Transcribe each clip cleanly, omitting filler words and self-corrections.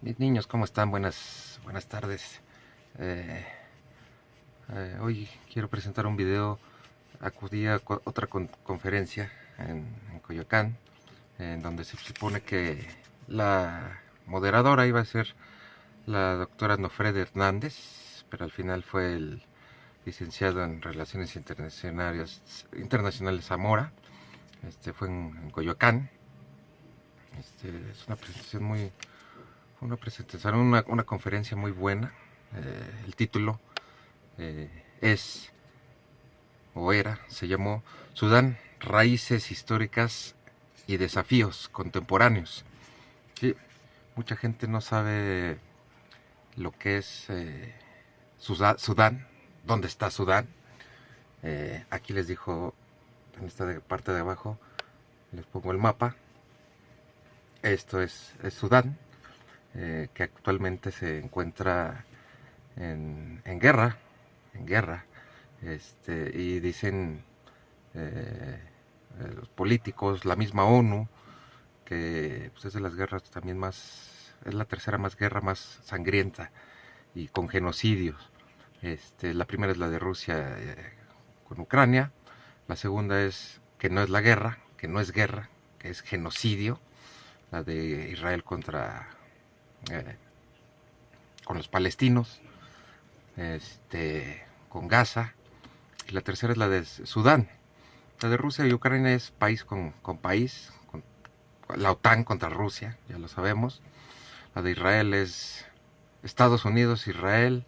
Mis niños, ¿cómo están? Buenas tardes. Eh, Hoy quiero presentar un video. Acudí a otra conferencia en Coyoacán, en donde se supone que la moderadora iba a ser la doctora Nofred Hernández, pero al final fue el licenciado en Relaciones Internacionales Zamora. Fue en Coyoacán. Es una presentación, una conferencia muy buena. El título eh, es, se llamó Sudán, raíces históricas y desafíos contemporáneos. Sí, mucha gente no sabe lo que es Sudán, dónde está Sudán. Aquí les dijo, en esta parte de abajo, les pongo el mapa. Esto es Sudán, que actualmente se encuentra en guerra, y dicen los políticos, la misma ONU, que pues, es de las guerras también es la tercera guerra más sangrienta y con genocidios. La primera es la de Rusia con Ucrania, la segunda es que no es la guerra, que no es guerra, que es genocidio, la de Israel con los palestinos, con Gaza, y la tercera es la de Sudán. La de Rusia y Ucrania es país con país, con la OTAN contra Rusia, ya lo sabemos. La de Israel es Estados Unidos, Israel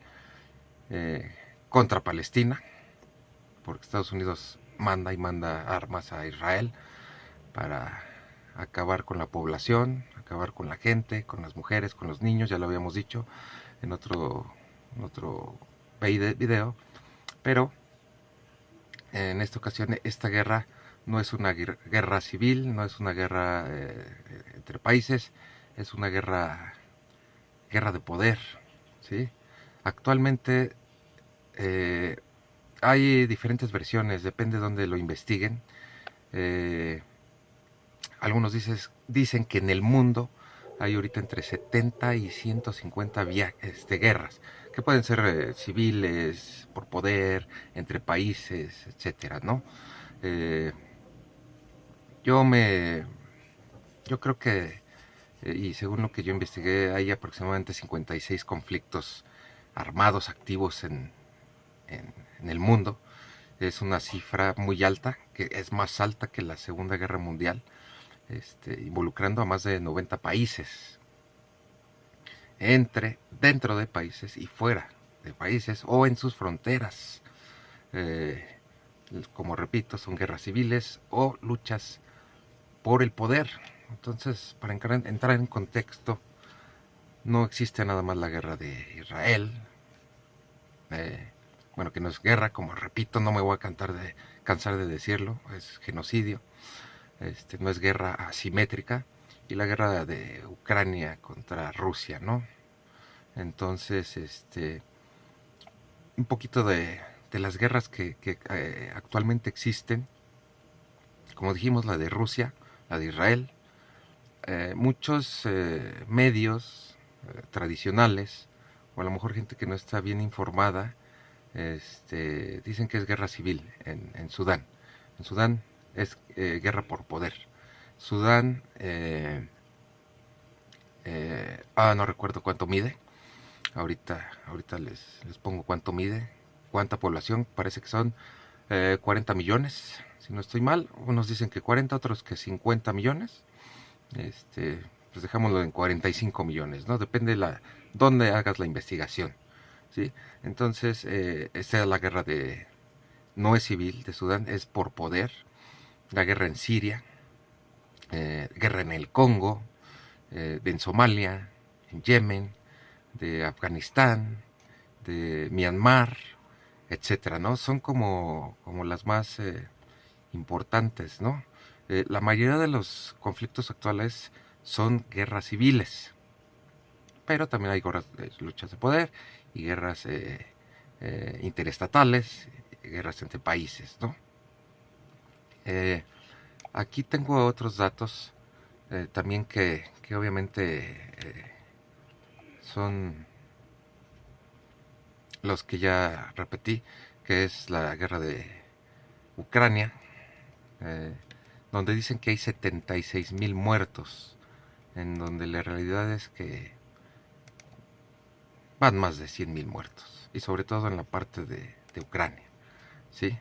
contra Palestina, porque Estados Unidos manda armas a Israel para acabar con la población, acabar con la gente, con las mujeres, con los niños, ya lo habíamos dicho en otro video, pero en esta ocasión esta guerra no es una guerra civil, no es una guerra entre países, es una guerra de poder, ¿sí? Actualmente hay diferentes versiones, depende de dónde lo investiguen. Algunos dicen que en el mundo hay ahorita entre 70 y 150 guerras, que pueden ser civiles, por poder, entre países, etcétera, ¿no? Eh, yo me, yo creo que, y según lo que yo investigué, hay aproximadamente 56 conflictos armados activos en el mundo. Es una cifra muy alta, que es más alta que la Segunda Guerra Mundial, involucrando a más de 90 países, dentro de países y fuera de países o en sus fronteras. Eh, Como repito, son guerras civiles o luchas por el poder. Entonces, para entrar en contexto, no existe nada más la guerra de Israel. Bueno, que no es guerra, como repito, no me voy a cansar de decirlo, es genocidio. No es guerra asimétrica, y la guerra de Ucrania contra Rusia, ¿no? Entonces, un poquito de las guerras que actualmente existen, como dijimos, la de Rusia, la de Israel. Muchos medios tradicionales, o a lo mejor gente que no está bien informada, dicen que es guerra civil en Sudán. En Sudán es guerra por poder. Sudán, no recuerdo cuánto mide. Ahorita les pongo cuánto mide, cuánta población. Parece que son 40 millones, si no estoy mal. Unos dicen que 40, otros que 50 millones. Pues dejámoslo en 45 millones, ¿no? Depende dónde hagas la investigación, ¿sí? Entonces, esta es la guerra no es civil de Sudán, es por poder. La guerra en Siria, guerra en el Congo, en Somalia, en Yemen, de Afganistán, de Myanmar, etcétera, ¿no? Son como las más importantes, ¿no? La mayoría de los conflictos actuales son guerras civiles, pero también hay luchas de poder y guerras interestatales, guerras entre países, ¿no? Aquí tengo otros datos también que obviamente son los que ya repetí, que es la guerra de Ucrania, donde dicen que hay 76,000 muertos, en donde la realidad es que van más de 100,000 muertos, y sobre todo en la parte de Ucrania, ¿sí?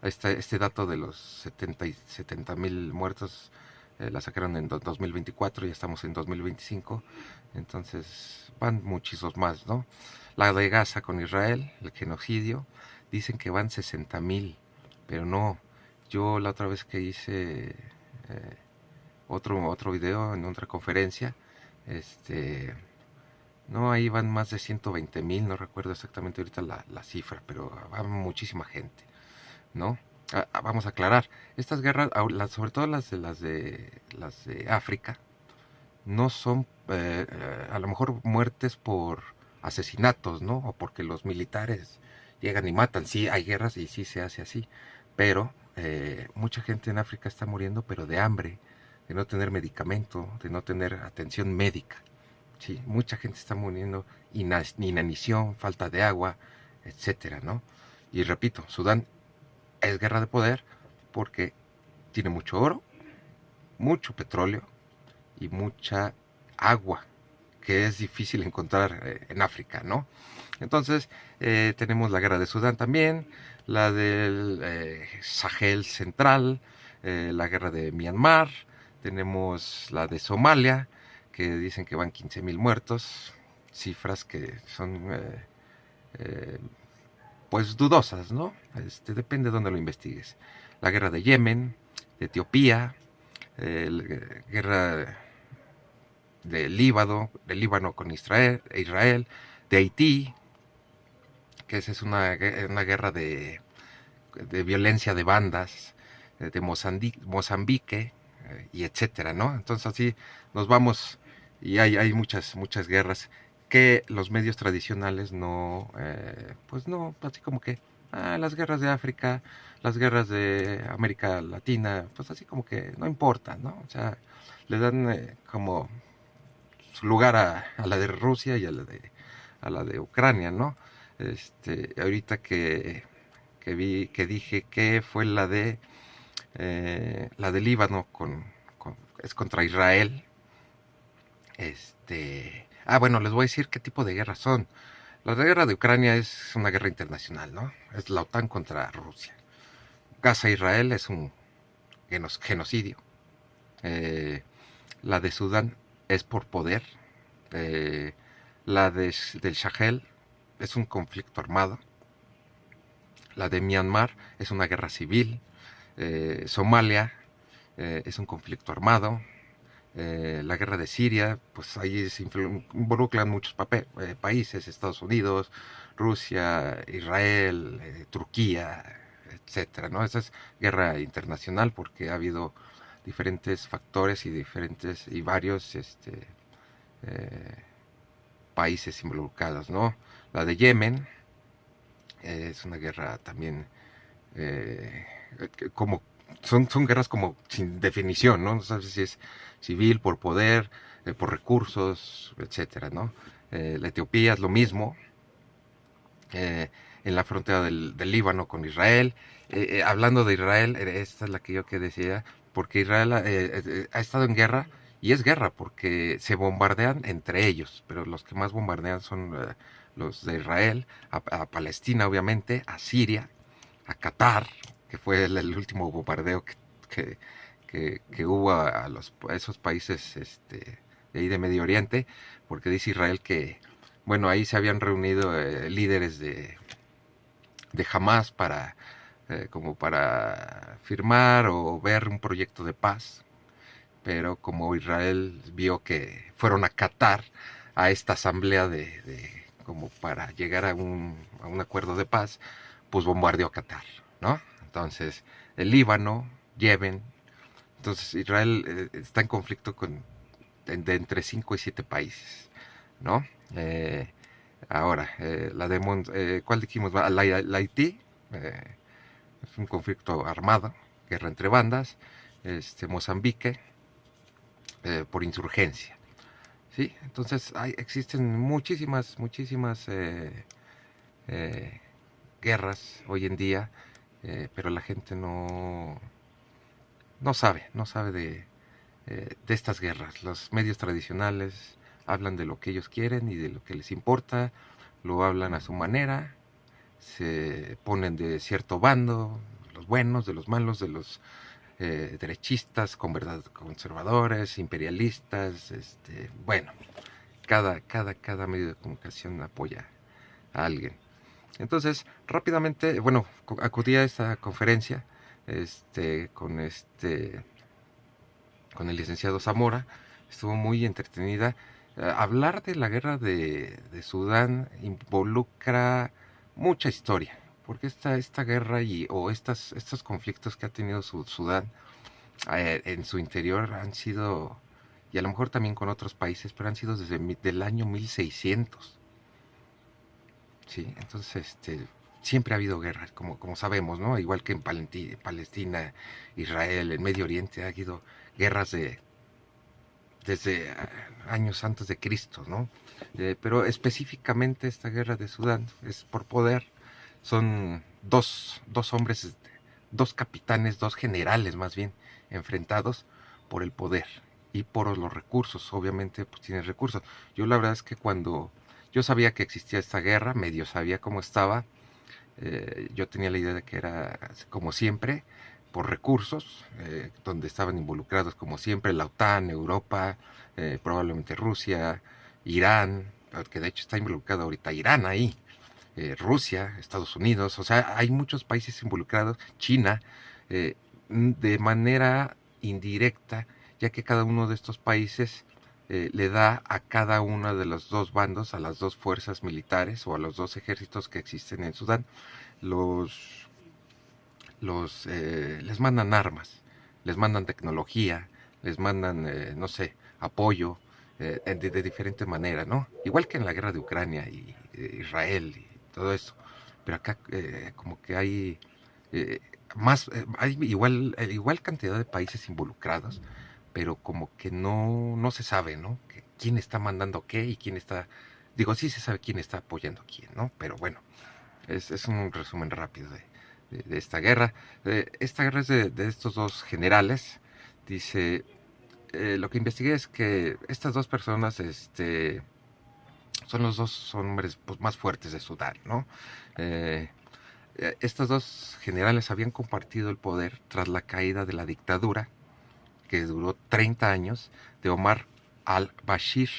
Este dato de los 70,000 muertos la sacaron en 2024, ya estamos en 2025, entonces van muchísimos más, ¿no? La de Gaza con Israel, el genocidio, dicen que van 60,000, pero no. Yo la otra vez que hice otro video en otra conferencia, no, ahí van más de 120,000, no recuerdo exactamente ahorita la cifra, pero va muchísima gente, ¿no? Vamos a aclarar, estas guerras, sobre todo las de África, no son a lo mejor muertes por asesinatos, ¿no? O porque los militares llegan y matan. Sí, hay guerras y sí se hace así, pero mucha gente en África está muriendo, pero de hambre, de no tener medicamento, de no tener atención médica. Sí, mucha gente está muriendo, inanición, falta de agua, etcétera, ¿no? Y repito, Sudán es guerra de poder porque tiene mucho oro, mucho petróleo y mucha agua, que es difícil encontrar en África, ¿no? Entonces, tenemos la guerra de Sudán también, la del Sahel Central, la guerra de Myanmar, tenemos la de Somalia, que dicen que van 15,000 muertos, cifras que son pues dudosas, ¿no? Depende de dónde lo investigues. La guerra de Yemen, de Etiopía, la guerra del Líbano con Israel, de Haití, que esa es una guerra de violencia de bandas, de Mozambique, y etcétera, ¿no? Entonces así nos vamos, y hay muchas guerras que los medios tradicionales no, pues no, así como que, las guerras de África, las guerras de América Latina, pues así como que no importan, ¿no? O sea, le dan como su lugar a la de Rusia y a la de Ucrania, ¿no? Ahorita que dije que fue la de Líbano es contra Israel. Bueno, les voy a decir qué tipo de guerras son. La guerra de Ucrania es una guerra internacional, ¿no? Es la OTAN contra Rusia. Gaza-Israel es un genocidio. La de Sudán es por poder. La del Sahel es un conflicto armado. La de Myanmar es una guerra civil. Somalia es un conflicto armado. La guerra de Siria, pues ahí se involucran muchos países, Estados Unidos, Rusia, Israel, Turquía, etcétera, ¿no? Esa es guerra internacional porque ha habido diferentes factores y varios países involucrados, ¿no? La de Yemen es una guerra también como son guerras como sin definición, ¿no? No sabes si es civil, por poder, por recursos, etcétera, ¿no? La Etiopía es lo mismo, en la frontera del Líbano con Israel. Hablando de Israel, esta es la que yo que decía, porque Israel ha estado en guerra, y es guerra porque se bombardean entre ellos, pero los que más bombardean son los de Israel, a Palestina obviamente, a Siria, a Qatar, que fue el último bombardeo que hubo a esos países de ahí de Medio Oriente, porque dice Israel que, bueno, ahí se habían reunido líderes de Hamas como para firmar o ver un proyecto de paz, pero como Israel vio que fueron a Qatar a esta asamblea como para llegar a un acuerdo de paz, pues bombardeó a Qatar, ¿no? Entonces, el Líbano, Yemen, entonces Israel está en conflicto de entre 5 y 7 países, ¿no? Ahora, ¿cuál dijimos? La Haití, es un conflicto armado, guerra entre bandas. Mozambique, por insurgencia. ¿sí? Entonces existen muchísimas eh, guerras hoy en día, pero la gente no sabe de estas guerras. Los medios tradicionales hablan de lo que ellos quieren y de lo que les importa, lo hablan a su manera, se ponen de cierto bando, los buenos, de los malos, de los derechistas, conservadores, imperialistas, bueno, cada medio de comunicación apoya a alguien. Entonces, rápidamente, bueno, acudí a esta conferencia con con el licenciado Zamora, estuvo muy entretenida. Hablar de la guerra de Sudán involucra mucha historia, porque esta guerra o estos conflictos que ha tenido Sudán en su interior han sido, y a lo mejor también con otros países, pero han sido desde el año 1600. ¿Sí? Entonces, siempre ha habido guerras, como sabemos, ¿no? Igual que en Palestina, Israel, en Medio Oriente, ha habido guerras desde años antes de Cristo, ¿no? Pero específicamente esta guerra de Sudán es por poder. Son dos hombres, dos capitanes, dos generales más bien, enfrentados por el poder y por los recursos. Obviamente, pues tienen recursos. Yo la verdad es que cuando yo sabía que existía esta guerra, medio sabía cómo estaba, yo tenía la idea de que era, como siempre, por recursos, donde estaban involucrados, como siempre, la OTAN, Europa, probablemente Rusia, Irán, que de hecho está involucrado ahorita Irán ahí, Rusia, Estados Unidos, o sea, hay muchos países involucrados, China, de manera indirecta, ya que cada uno de estos países le da a cada uno de los dos bandos, a las dos fuerzas militares o a los dos ejércitos que existen en Sudán, les mandan armas, les mandan tecnología, les mandan, no sé, apoyo de diferente manera, ¿no? Igual que en la guerra de Ucrania y Israel y todo eso. Pero acá como que hay eh, hay igual cantidad de países involucrados, pero como que no se sabe, ¿no? Quién está mandando qué y quién está, digo, sí se sabe quién está apoyando a quién, ¿no? Pero bueno, es un resumen rápido de esta guerra. Esta guerra es de estos dos generales. Dice, lo que investigué es que estas dos personas, son los dos hombres pues, más fuertes de Sudán, ¿no? Eh, Estos dos generales habían compartido el poder tras la caída de la dictadura, que duró 30 años, de Omar al-Bashir.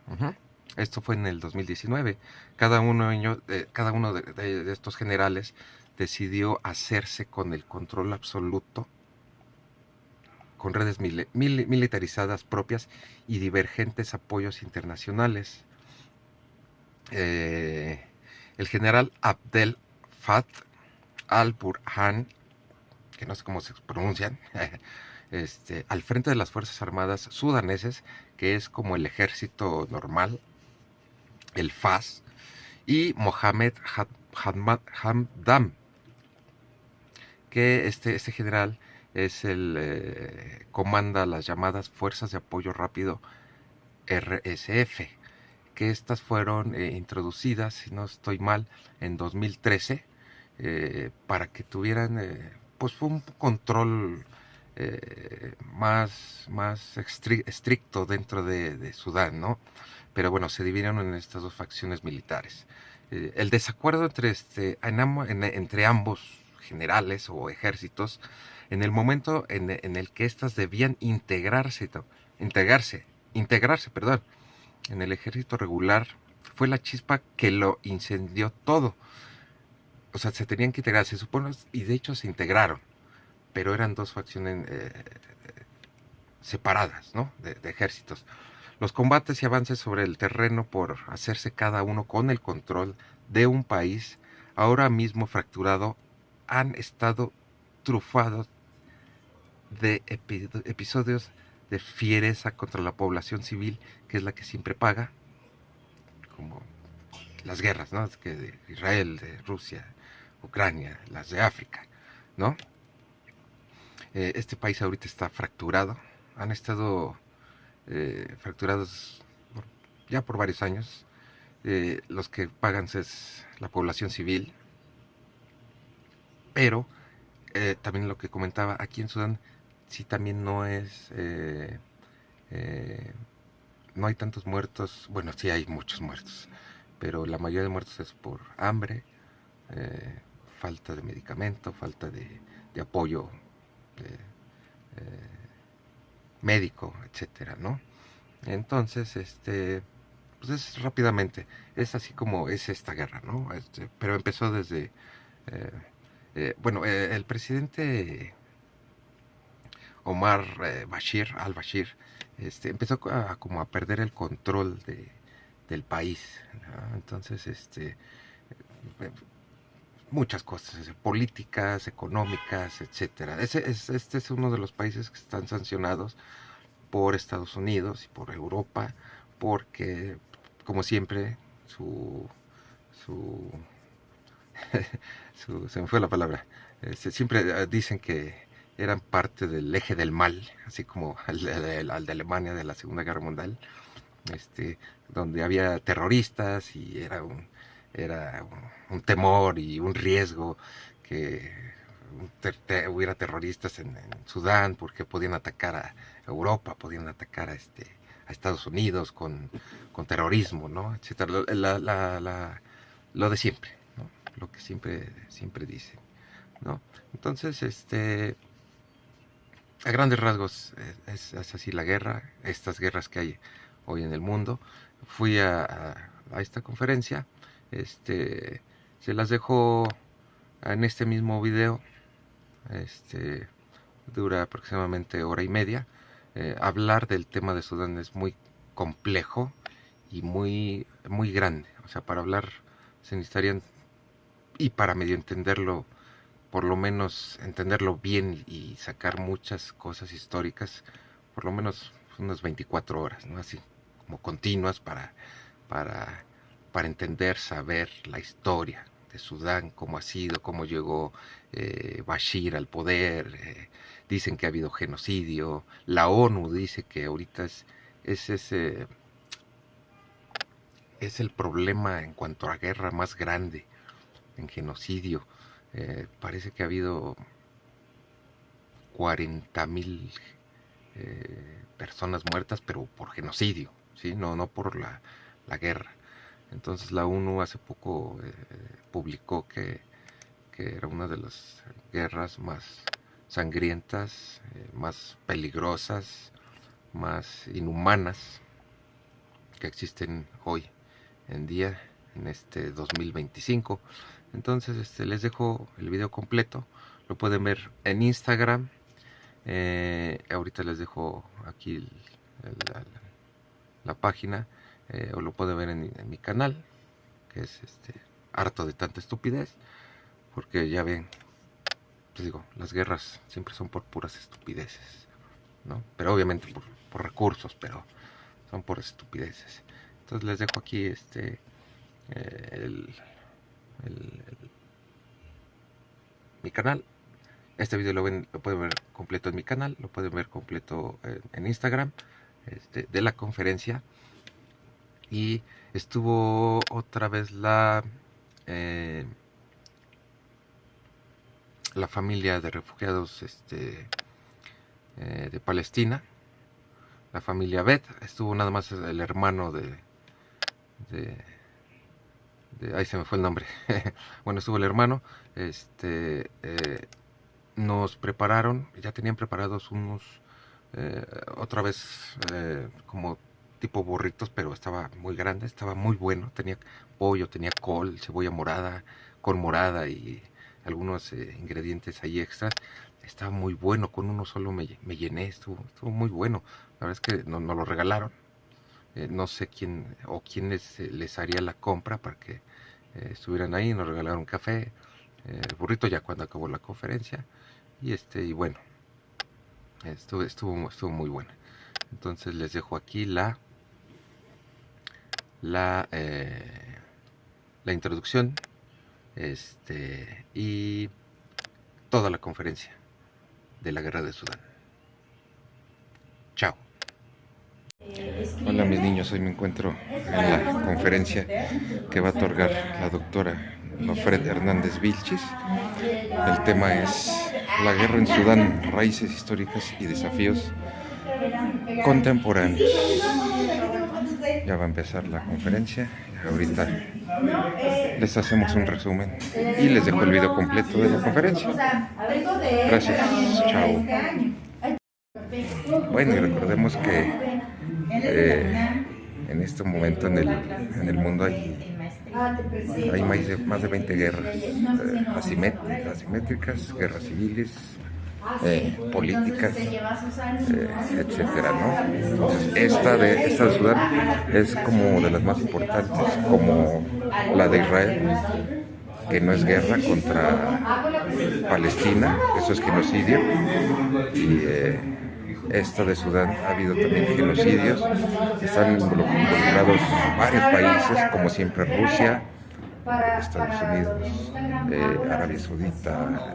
Uh-huh. Esto fue en el 2019. Cada uno de estos generales decidió hacerse con el control absoluto, con redes militarizadas propias y divergentes apoyos internacionales. El general Abdel Fattah al-Burhan, que no sé cómo se pronuncian, al frente de las Fuerzas Armadas sudaneses, que es como el ejército normal, el FAS, y Mohamed Hamdam, que este general es comanda las llamadas Fuerzas de Apoyo Rápido RSF, que estas fueron introducidas, si no estoy mal, en 2013, para que tuvieran pues un control más estricto dentro de Sudán, ¿no? Pero bueno, se dividieron en estas dos facciones militares. El desacuerdo entre ambos generales o ejércitos, en el momento en el que éstas debían integrarse, perdón, en el ejército regular, fue la chispa que lo incendió todo. O sea, se tenían que integrar, se supone, y de hecho se integraron, pero eran dos facciones separadas, ¿no? De ejércitos. Los combates y avances sobre el terreno por hacerse cada uno con el control de un país, ahora mismo fracturado, han estado trufados de episodios de fiereza contra la población civil, que es la que siempre paga, como las guerras, ¿no? Que de Israel, de Rusia, Ucrania, las de África, ¿no? Este país ahorita está fracturado, han estado fracturados ya por varios años. Los que pagan es la población civil, pero también lo que comentaba, aquí en Sudán sí también no hay tantos muertos. Bueno, sí hay muchos muertos, pero la mayoría de muertos es por hambre, eh, falta de medicamento, falta de apoyo médico, etcétera, ¿no? Entonces, pues es rápidamente, es así como es esta guerra, ¿no? Pero empezó desde, eh, bueno, el presidente Omar Bashir, al-Bashir, empezó como a perder el control del país, ¿no? Entonces, muchas cosas, políticas, económicas, etcétera. Este es uno de los países que están sancionados por Estados Unidos y por Europa, porque, como siempre, su, se me fue la palabra, siempre dicen que eran parte del eje del mal, así como al de Alemania de la Segunda Guerra Mundial, donde había terroristas y era un temor y un riesgo que hubiera terroristas en Sudán, porque podían atacar a Europa, podían atacar a Estados Unidos con terrorismo, ¿no? Etcétera. Lo de siempre, ¿no? Lo que siempre dicen, ¿no? Entonces, a grandes rasgos es así la guerra, estas guerras que hay hoy en el mundo. Fui a esta conferencia, se las dejo en este mismo video, dura aproximadamente hora y media. Hablar del tema de Sudán es muy complejo y muy grande. O sea, para hablar se necesitarían, y para medio entenderlo, por lo menos entenderlo bien y sacar muchas cosas históricas, por lo menos unas 24 horas, ¿no? Así como continuas para, para entender, saber la historia de Sudán, cómo ha sido, cómo llegó Bashir al poder. Dicen que ha habido genocidio. La ONU dice que ahorita es es el problema en cuanto a guerra más grande en genocidio. Parece que ha habido 40,000 personas muertas, pero por genocidio, ¿sí? No por la guerra. Entonces la ONU hace poco publicó que era una de las guerras más sangrientas, más peligrosas, más inhumanas que existen hoy en día, en este 2025. Entonces les dejo el video completo, lo pueden ver en Instagram. Ahorita les dejo aquí la, la página, o lo pueden ver en mi canal, que es harto de tanta estupidez, porque ya ven, les digo, las guerras siempre son por puras estupideces, ¿no? Pero obviamente por recursos, pero son por estupideces. Entonces les dejo aquí el, mi canal. Este video lo pueden ver completo en mi canal, lo pueden ver completo en Instagram, de la conferencia. Y estuvo otra vez la familia de refugiados de Palestina, la familia Bet. Estuvo nada más el hermano de ahí se me fue el nombre. Bueno, estuvo el hermano. Nos prepararon, ya tenían preparados unos, otra vez, como tipo burritos, pero estaba muy grande, estaba muy bueno. Tenía pollo, tenía col, cebolla morada, con morada y algunos ingredientes ahí extras. Estaba muy bueno, con uno solo me llené, estuvo muy bueno. La verdad es que nos lo regalaron. No sé quién o quién les haría la compra para que estuvieran ahí. Nos regalaron café, el burrito ya cuando acabó la conferencia. Y bueno, estuvo muy buena. Entonces les dejo aquí la, eh, la introducción, y toda la conferencia de la guerra de Sudán. Chao. Hola mis niños, hoy me encuentro en la conferencia que va a otorgar la doctora Nofret Hernández Vilchis. El tema es la guerra en Sudán, raíces históricas y desafíos contemporáneos. Ya va a empezar la conferencia, ahorita les hacemos un resumen y les dejo el video completo de la conferencia. Gracias, chao. Bueno, y recordemos que en este momento en el mundo hay más de 20 guerras asimétricas, guerras civiles, políticas, etcétera, ¿no? Entonces, esta de Sudán es como de las más importantes, como la de Israel, que no es guerra contra Palestina, eso es genocidio, y esta de Sudán ha habido también genocidios, están involucrados varios países, como siempre Rusia, Estados Unidos, Arabia Saudita,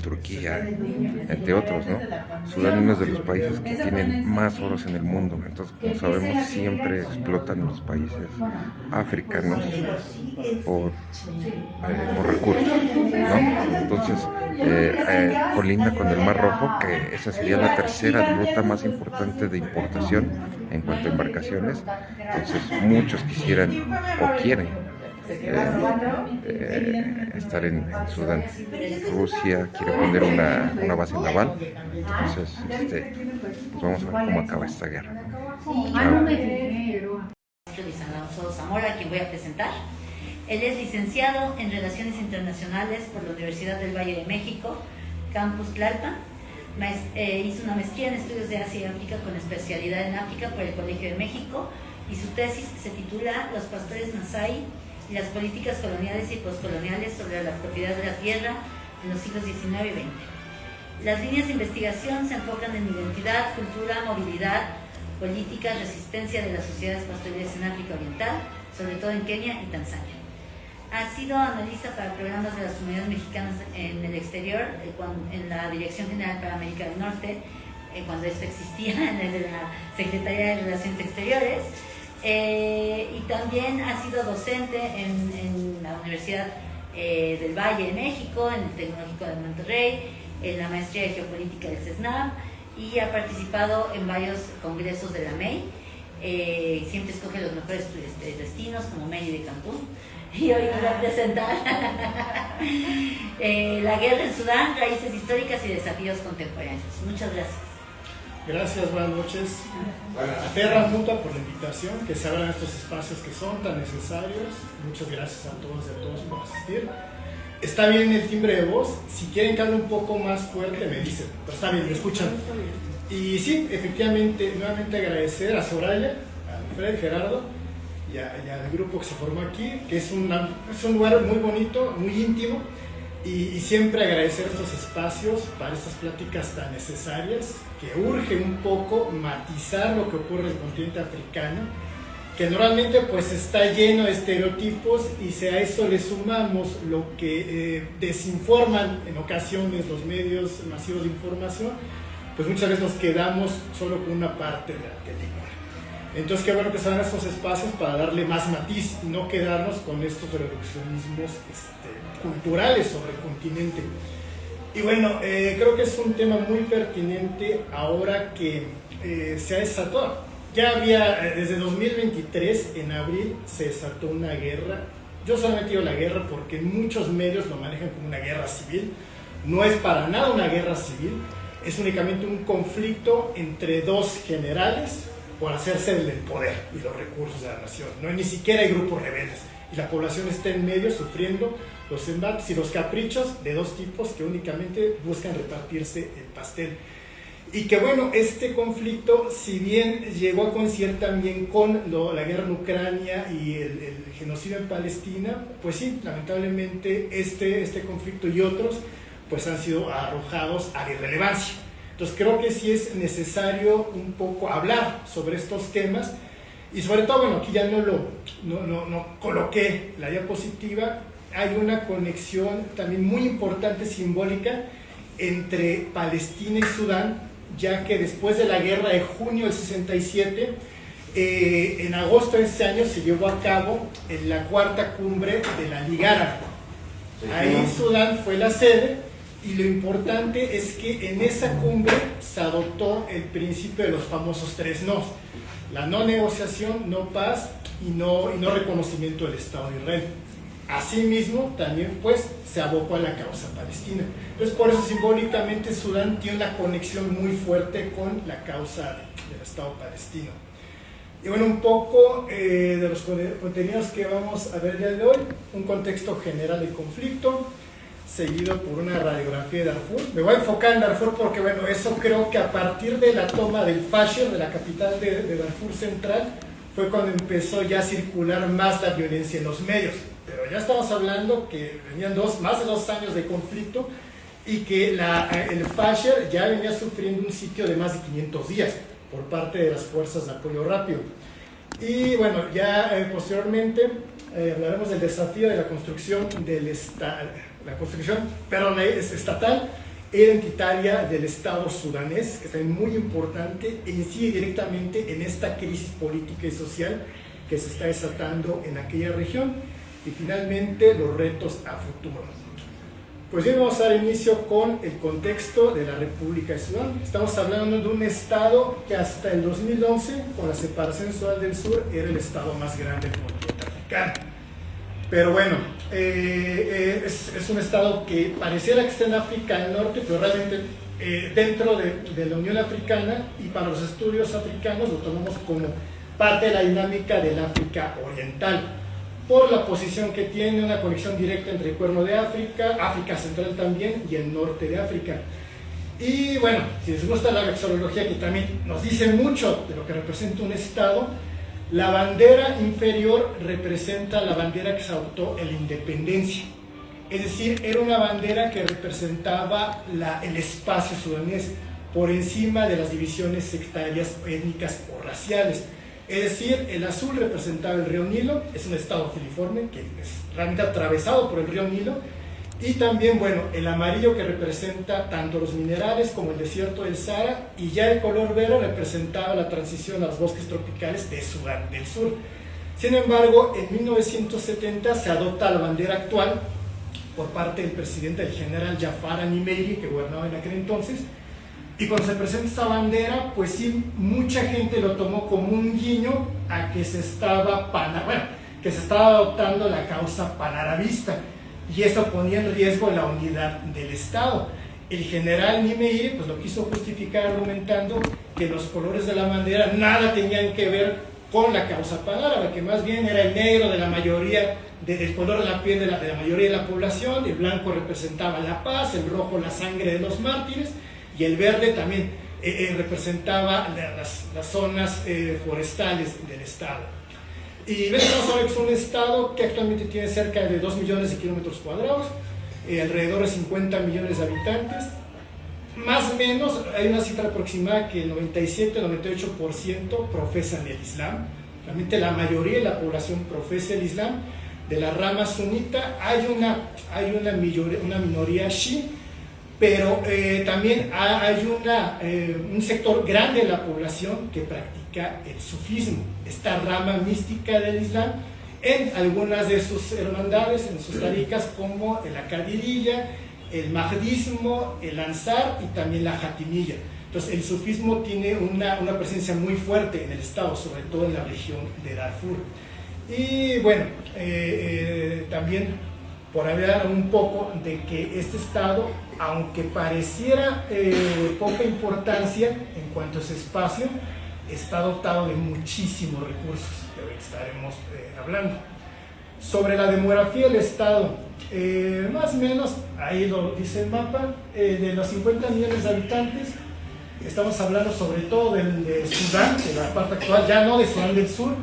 Turquía, entre otros, ¿no? Sudán es uno de los países que tienen más oros en el mundo, entonces, como sabemos, siempre explotan los países africanos por recursos, ¿no? Entonces, colinda con el Mar Rojo, que esa sería la tercera ruta más importante de importación en cuanto a embarcaciones. Entonces, muchos quisieran o quieren estar en Sudán. Rusia quiere poner una base naval. Entonces, pues vamos a ver cómo acaba esta guerra. Luis Alonso Zamora, a quien voy a presentar. Él es licenciado en Relaciones Internacionales por la Universidad del Valle de México, Campus Tlalpan. Hizo una maestría en Estudios de Asia y África con especialidad en África por el Colegio de México, y su tesis se titula Los pastores Masái y las políticas coloniales y postcoloniales sobre la propiedad de la tierra en los siglos XIX y XX. Las líneas de investigación se enfocan en identidad, cultura, movilidad, política, resistencia de las sociedades pastoriles en África Oriental, sobre todo en Kenia y Tanzania. Ha sido analista para programas de las comunidades mexicanas en el exterior, en la Dirección General para América del Norte, cuando esto existía, en la Secretaría de Relaciones Exteriores, y también ha sido docente en la Universidad del Valle de México, en el Tecnológico de Monterrey, en la Maestría de Geopolítica del CESNAM, y ha participado en varios congresos de la MEI. Siempre escoge los mejores destinos, como MEI de Cancún, y hoy nos va a presentar la guerra en Sudán, raíces históricas y desafíos contemporáneos. Muchas gracias. Gracias, buenas noches a Terra Mutua por la invitación, que se abran estos espacios que son tan necesarios. Muchas gracias a todos y a todos por asistir. Está bien el timbre de voz, si quieren que hable un poco más fuerte me dicen, pero está bien, me escuchan. Y sí, efectivamente, nuevamente agradecer a Soraya, a Fred, Gerardo y al grupo que se formó aquí, que es un lugar muy bonito, muy íntimo, y siempre agradecer estos espacios para estas pláticas tan necesarias, que urge un poco matizar lo que ocurre en el continente africano, que normalmente pues está lleno de estereotipos, y si a eso le sumamos lo que desinforman en ocasiones los medios masivos de información, pues muchas veces nos quedamos solo con una parte de la película. Entonces qué bueno que se hagan estos espacios para darle más matiz y no quedarnos con estos reduccionismos culturales sobre el continente. Y bueno, creo que es un tema muy pertinente ahora que se ha desatado. Ya había, desde 2023, en abril, se desató una guerra. Yo solamente digo la guerra porque muchos medios lo manejan como una guerra civil. No es para nada una guerra civil, es únicamente un conflicto entre dos generales por hacerse del poder y los recursos de la nación. No, ni siquiera hay grupos rebeldes, y la población está en medio sufriendo los embates y los caprichos de dos tipos que únicamente buscan repartirse el pastel. Y que bueno, este conflicto, si bien llegó a coincidir también con la guerra en Ucrania y el genocidio en Palestina, pues sí, lamentablemente este conflicto y otros pues han sido arrojados a la irrelevancia. Entonces creo que sí es necesario un poco hablar sobre estos temas, y sobre todo, bueno, aquí ya no coloqué la diapositiva, hay una conexión también muy importante, simbólica, entre Palestina y Sudán, ya que después de la guerra de junio del 67, en agosto de ese año se llevó a cabo la cuarta cumbre de la Liga Árabe. Ahí Sudán fue la sede, y lo importante es que en esa cumbre se adoptó el principio de los famosos 3 nos: la no negociación, no paz y no reconocimiento del Estado de Israel. Asimismo, también pues se abocó a la causa palestina. Entonces, por eso simbólicamente Sudán tiene una conexión muy fuerte con la causa del Estado palestino. Y bueno, un poco de los contenidos que vamos a ver el día de hoy: un contexto general del conflicto, seguido por una radiografía de Darfur. Me voy a enfocar en Darfur porque, bueno, eso creo que a partir de la toma del Fasher, de la capital de Darfur Central, fue cuando empezó ya a circular más la violencia en los medios. Pero ya estamos hablando que venían más de 2 años de conflicto, y que el Fasher ya venía sufriendo un sitio de más de 500 días por parte de las fuerzas de apoyo rápido. Y bueno, ya posteriormente hablaremos del desafío de la construcción estatal e identitaria del Estado sudanés, que es muy importante e incide directamente en esta crisis política y social que se está desatando en aquella región. Y finalmente, los retos a futuro. Pues bien, vamos a dar inicio con el contexto de la República de Sudán. Estamos hablando de un estado que hasta el 2011, con la separación de Sudán del Sur, era el estado más grande del continente africano. Pero bueno, es un estado que pareciera que está en África del Norte, pero realmente dentro de la Unión Africana, y para los estudios africanos lo tomamos como parte de la dinámica del África Oriental, por la posición que tiene, una conexión directa entre el Cuerno de África, África Central también, y el norte de África. Y bueno, si les gusta la vexilología, que también nos dice mucho de lo que representa un estado, la bandera inferior representa la bandera que se adoptó en la independencia. Es decir, era una bandera que representaba el espacio sudanés por encima de las divisiones sectarias, étnicas o raciales. Es decir, el azul representaba el río Nilo, es un estado filiforme que es realmente atravesado por el río Nilo, y también, bueno, el amarillo, que representa tanto los minerales como el desierto del Sahara, y ya el color verde representaba la transición a los bosques tropicales de Sudán del Sur. Sin embargo, en 1970 se adopta la bandera actual por parte del presidente, el general Jafar Al-Nimeiri, que gobernaba en aquel entonces. Y cuando se presenta esta bandera, pues sí, mucha gente lo tomó como un guiño a que se estaba adoptando la causa panarabista, y eso ponía en riesgo la unidad del Estado. El general Nimeiri pues lo quiso justificar argumentando que los colores de la bandera nada tenían que ver con la causa panárabe, que más bien era el negro de la mayoría, del color de la piel de la mayoría de la población, el blanco representaba la paz, el rojo la sangre de los mártires, y el verde también representaba las zonas forestales del estado. Y vamos a ver que es un estado que actualmente tiene cerca de 2 millones de kilómetros cuadrados, alrededor de 50 millones de habitantes. Más o menos hay una cifra aproximada que el 97-98% profesan el Islam. Realmente la mayoría de la población profesa el Islam. De la rama sunita hay una minoría chií, pero también hay un sector grande de la población que practica el sufismo, esta rama mística del Islam, en algunas de sus hermandades, en sus tarikas, como la Qadiriyya, el Mahdismo, el Ansar y también la Jatimiyya. Entonces el sufismo tiene una presencia muy fuerte en el estado, sobre todo en la región de Darfur. Y bueno, también por hablar un poco de que este estado, aunque pareciera de poca importancia en cuanto a ese espacio, está dotado de muchísimos recursos, que hoy estaremos hablando. Sobre la demografía del estado, más o menos, ahí lo dice el mapa, de los 50 millones de habitantes, estamos hablando sobre todo de Sudán, de la parte actual, ya no de Sudán del Sur,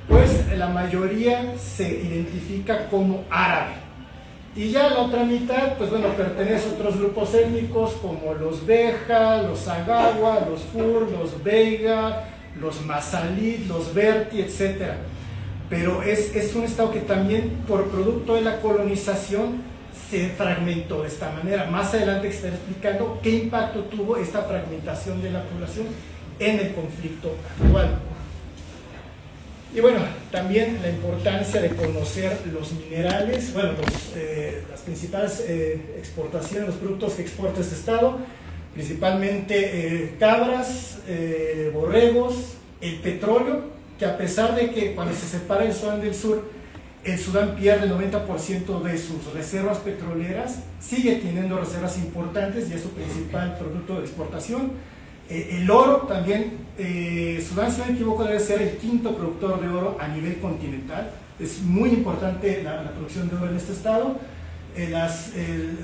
pues la mayoría se identifica como árabe. Y ya la otra mitad, pues bueno, pertenece a otros grupos étnicos como los Beja, los Agawa, los Fur, los Veiga, los Masalit, los Berti, etc. Pero es un estado que también, por producto de la colonización, se fragmentó de esta manera. Más adelante estaré explicando qué impacto tuvo esta fragmentación de la población en el conflicto actual. Y bueno, también la importancia de conocer los minerales, bueno, las principales exportaciones, los productos que exporta este estado, principalmente cabras, borregos, el petróleo, que a pesar de que cuando se separa el Sudán del Sur, el Sudán pierde el 90% de sus reservas petroleras, sigue teniendo reservas importantes y es su principal producto de exportación. El oro también, Sudán, si no me equivoco, debe ser el quinto productor de oro a nivel continental. Es muy importante la producción de oro en este estado. Las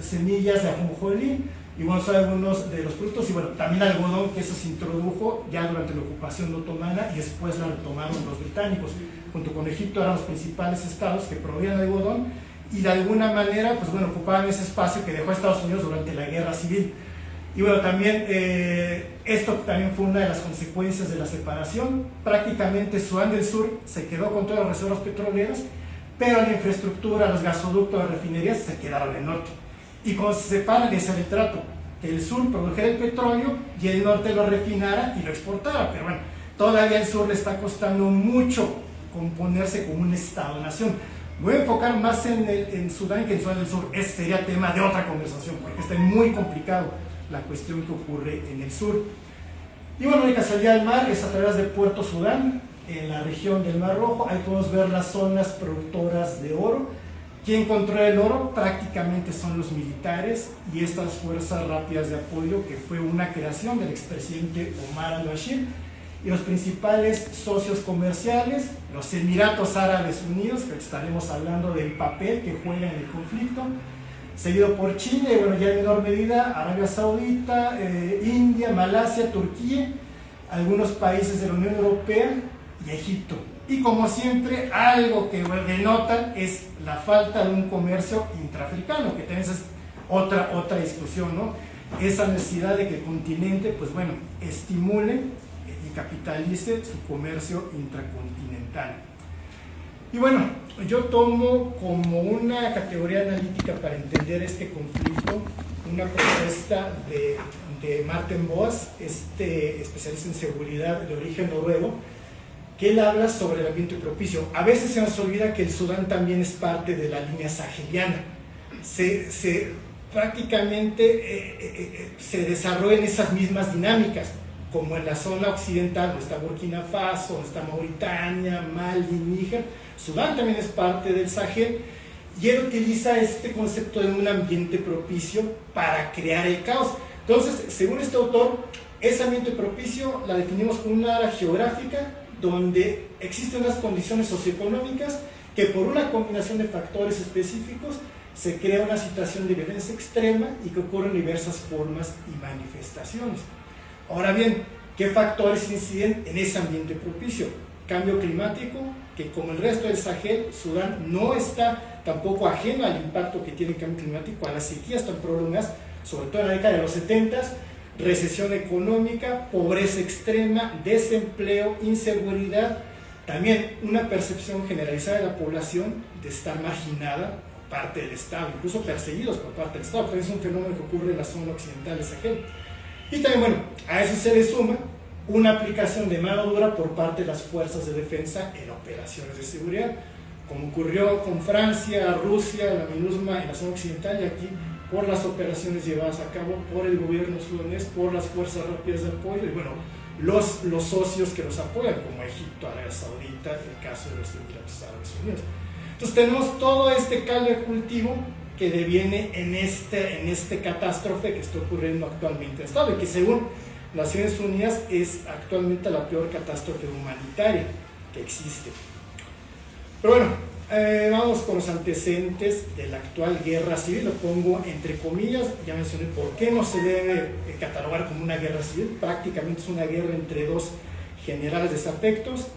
semillas de ajonjolí, y bueno, son algunos de los productos, y bueno, también algodón, que eso se introdujo ya durante la ocupación otomana y después la retomaron los británicos. Junto con Egipto eran los principales estados que proveían algodón y de alguna manera, pues bueno, ocupaban ese espacio que dejó a Estados Unidos durante la guerra civil. Y bueno, también esto también fue una de las consecuencias de la separación. Prácticamente Sudán del Sur se quedó con todas las reservas petroleras, pero la infraestructura, los gasoductos, las refinerías se quedaron en el norte. Y cuando se separan, ese era el trato, que el sur produjera el petróleo y el norte lo refinara y lo exportara. Pero bueno, todavía al sur le está costando mucho componerse como un estado-nación. Voy a enfocar más en Sudán que en Sudán del Sur. Ese sería tema de otra conversación, porque está muy complicado la cuestión que ocurre en el sur. Y bueno, la única salida al mar es a través de Puerto Sudán, en la región del Mar Rojo. Ahí podemos ver las zonas productoras de oro. Quien controla el oro prácticamente son los militares y estas fuerzas rápidas de apoyo, que fue una creación del expresidente Omar al-Bashir, y los principales socios comerciales, los Emiratos Árabes Unidos, que estaremos hablando del papel que juegan en el conflicto, seguido por Chile, y bueno, ya en menor medida Arabia Saudita, India, Malasia, Turquía, algunos países de la Unión Europea y Egipto. Y como siempre, algo que denotan es la falta de un comercio intraafricano, que también es otra discusión, ¿no? Esa necesidad de que el continente, pues bueno, estimule y capitalice su comercio intracontinental. Y bueno, yo tomo como una categoría analítica para entender este conflicto una propuesta de Martin Boas, especialista en seguridad de origen noruego, que él habla sobre el ambiente propicio. A veces se nos olvida que el Sudán también es parte de la línea saheliana. Prácticamente se desarrollan esas mismas dinámicas, como en la zona occidental, donde está Burkina Faso, donde está Mauritania, Mali, Níger. Sudán también es parte del Sahel, y él utiliza este concepto de un ambiente propicio para crear el caos. Entonces, según este autor, ese ambiente propicio la definimos como una área geográfica donde existen unas condiciones socioeconómicas que por una combinación de factores específicos se crea una situación de violencia extrema y que ocurren diversas formas y manifestaciones. Ahora bien, ¿qué factores inciden en ese ambiente propicio? Cambio climático, que como el resto del Sahel, Sudán no está tampoco ajeno al impacto que tiene el cambio climático, a las sequías tan prolongadas, sobre todo en la década de los 70, recesión económica, pobreza extrema, desempleo, inseguridad, también una percepción generalizada de la población de estar marginada por parte del Estado, incluso perseguidos por parte del Estado, que es un fenómeno que ocurre en la zona occidental del Sahel. Y también, bueno, a eso se le suma una aplicación de mano dura por parte de las fuerzas de defensa en operaciones de seguridad, como ocurrió con Francia, Rusia, la MINUSMA en la zona occidental, y aquí por las operaciones llevadas a cabo por el gobierno sudanés, por las fuerzas rápidas de apoyo, y bueno, los socios que los apoyan, como Egipto, Arabia Saudita, el caso de los Emiratos Árabes Unidos. Entonces tenemos todo este caldo de cultivo que deviene en este catástrofe que está ocurriendo actualmente en el Estado, y que según Naciones Unidas es actualmente la peor catástrofe humanitaria que existe. Pero bueno, vamos con los antecedentes de la actual guerra civil. Lo pongo entre comillas, ya mencioné por qué no se debe catalogar como una guerra civil. Prácticamente es una guerra entre dos generales desafectos.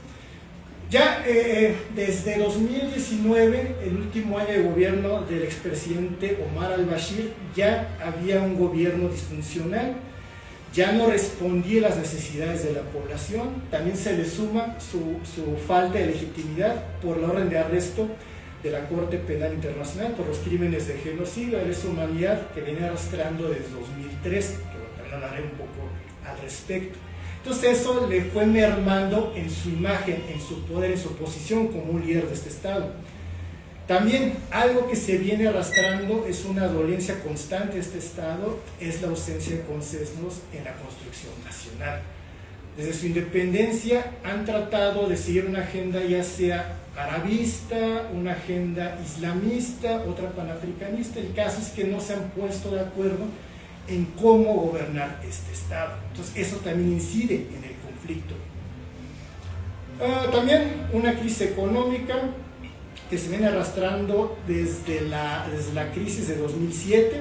Ya desde 2019, el último año de gobierno del expresidente Omar al-Bashir, ya había un gobierno disfuncional, ya no respondía a las necesidades de la población. También se le suma su falta de legitimidad por la orden de arresto de la Corte Penal Internacional por los crímenes de genocidio y lesa humanidad que viene arrastrando desde 2003, que también hablaré un poco al respecto. Entonces eso le fue mermando en su imagen, en su poder, en su posición como un líder de este Estado. También algo que se viene arrastrando es una dolencia constante de este Estado, es la ausencia de consensos en la construcción nacional. Desde su independencia han tratado de seguir una agenda ya sea arabista, una agenda islamista, otra panafricanista. El caso es que no se han puesto de acuerdo en cómo gobernar este Estado. Entonces eso también incide en el conflicto. También una crisis económica que se viene arrastrando desde la crisis de 2007,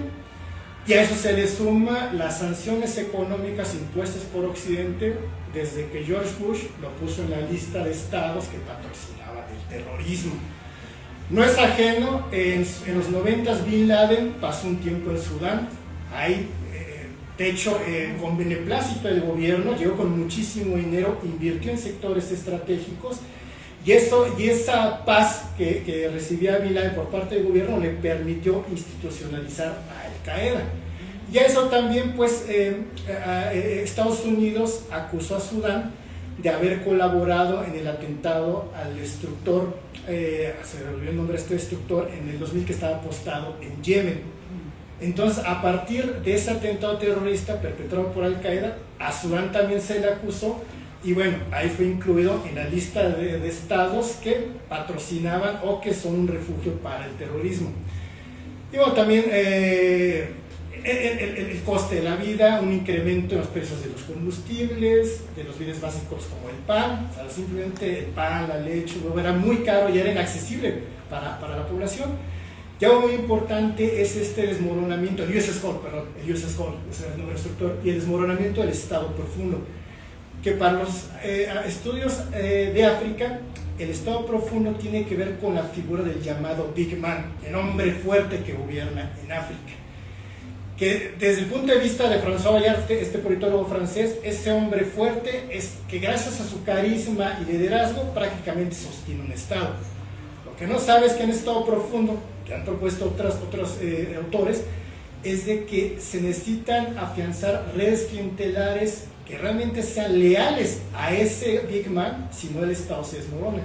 y a eso se le suma las sanciones económicas impuestas por Occidente desde que George Bush lo puso en la lista de estados que patrocinaban el terrorismo. No es ajeno, en los 90 Bin Laden pasó un tiempo en Sudán, ahí, de hecho, con beneplácito del gobierno, llegó con muchísimo dinero, invirtió en sectores estratégicos, y esa paz que recibía Bin Laden por parte del gobierno le permitió institucionalizar a Al-Qaeda. Y a eso también, pues, Estados Unidos acusó a Sudán de haber colaborado en el atentado al destructor, se me olvidó el nombre de este destructor, en el 2000 que estaba apostado en Yemen. Entonces, a partir de ese atentado terrorista perpetrado por Al-Qaeda, a Sudán también se le acusó, y bueno, ahí fue incluido en la lista de estados que patrocinaban o que son un refugio para el terrorismo. Y bueno, también el coste de la vida, un incremento en los precios de los combustibles, de los bienes básicos como el pan, o sea, simplemente el pan, la leche, era muy caro y era inaccesible para la población. Y algo muy importante es este desmoronamiento, el US Call, ese es el nombre destructor, y el desmoronamiento del Estado profundo, que para los estudios de África, el Estado profundo tiene que ver con la figura del llamado Big Man, el hombre fuerte que gobierna en África. Que desde el punto de vista de François Bayarte, este politólogo francés, ese hombre fuerte es que gracias a su carisma y liderazgo prácticamente sostiene un Estado. Lo que no sabe es que en el Estado profundo, que han propuesto otros autores, es de que se necesitan afianzar redes clientelares que realmente sean leales a ese Big Man, si no el Estado se desmorona.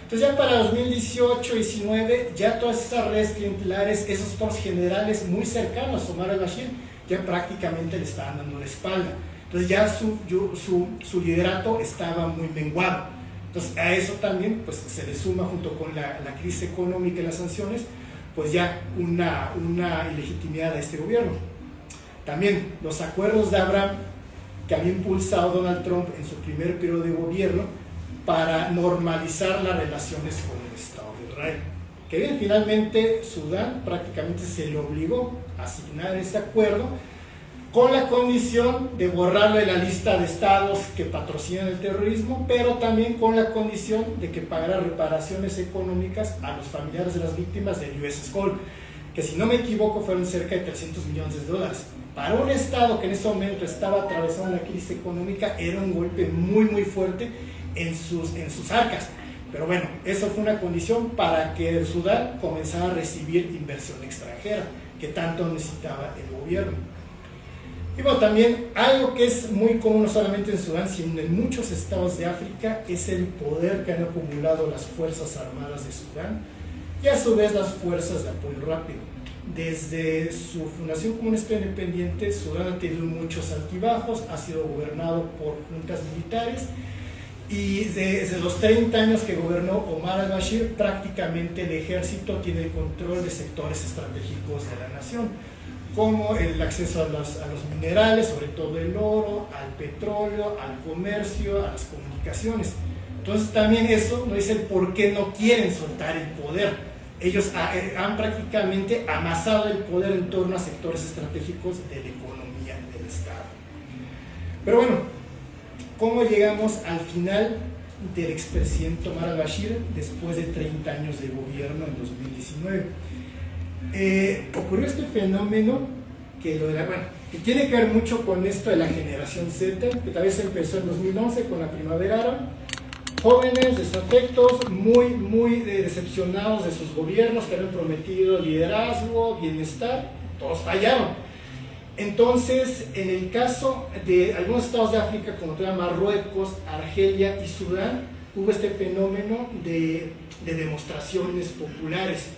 Entonces ya para 2018-19, ya todas esas redes clientelares, esos actores generales muy cercanos a Omar al-Bashir, ya prácticamente le estaban dando la espalda. Entonces ya su liderato estaba muy menguado. Entonces a eso también pues, se le suma junto con la crisis económica y las sanciones, pues ya una ilegitimidad a este gobierno. También los acuerdos de Abraham que había impulsado Donald Trump en su primer periodo de gobierno para normalizar las relaciones con el Estado de Israel. Que bien, finalmente Sudán prácticamente se le obligó a asignar ese acuerdo con la condición de borrarlo de la lista de estados que patrocinan el terrorismo, pero también con la condición de que pagara reparaciones económicas a los familiares de las víctimas del US Call, que si no me equivoco fueron cerca de $300 millones. Para un Estado que en ese momento estaba atravesando una crisis económica, era un golpe muy muy fuerte en sus arcas. Pero bueno, eso fue una condición para que el Sudán comenzara a recibir inversión extranjera, que tanto necesitaba el gobierno. Y bueno, también algo que es muy común no solamente en Sudán, sino en muchos estados de África, es el poder que han acumulado las Fuerzas Armadas de Sudán y a su vez las Fuerzas de Apoyo Rápido. Desde su fundación como un estado independiente, Sudán ha tenido muchos altibajos, ha sido gobernado por juntas militares, y desde los 30 años que gobernó Omar al-Bashir, prácticamente el ejército tiene el control de sectores estratégicos de la nación, como el acceso a los minerales, sobre todo el oro, al petróleo, al comercio, a las comunicaciones. Entonces también eso nos dice el por qué no quieren soltar el poder. Ellos han prácticamente amasado el poder en torno a sectores estratégicos de la economía del Estado. Pero bueno, ¿cómo llegamos al final del expresidente Omar al-Bashir después de 30 años de gobierno en 2019? Ocurrió este fenómeno que tiene que ver mucho con esto de la generación Z, que tal vez empezó en 2011 con la primavera árabe, jóvenes desafectos, muy decepcionados de sus gobiernos que habían prometido liderazgo, bienestar, todos fallaron. Entonces, en el caso de algunos estados de África, como Marruecos, Argelia y Sudán, hubo este fenómeno de demostraciones populares.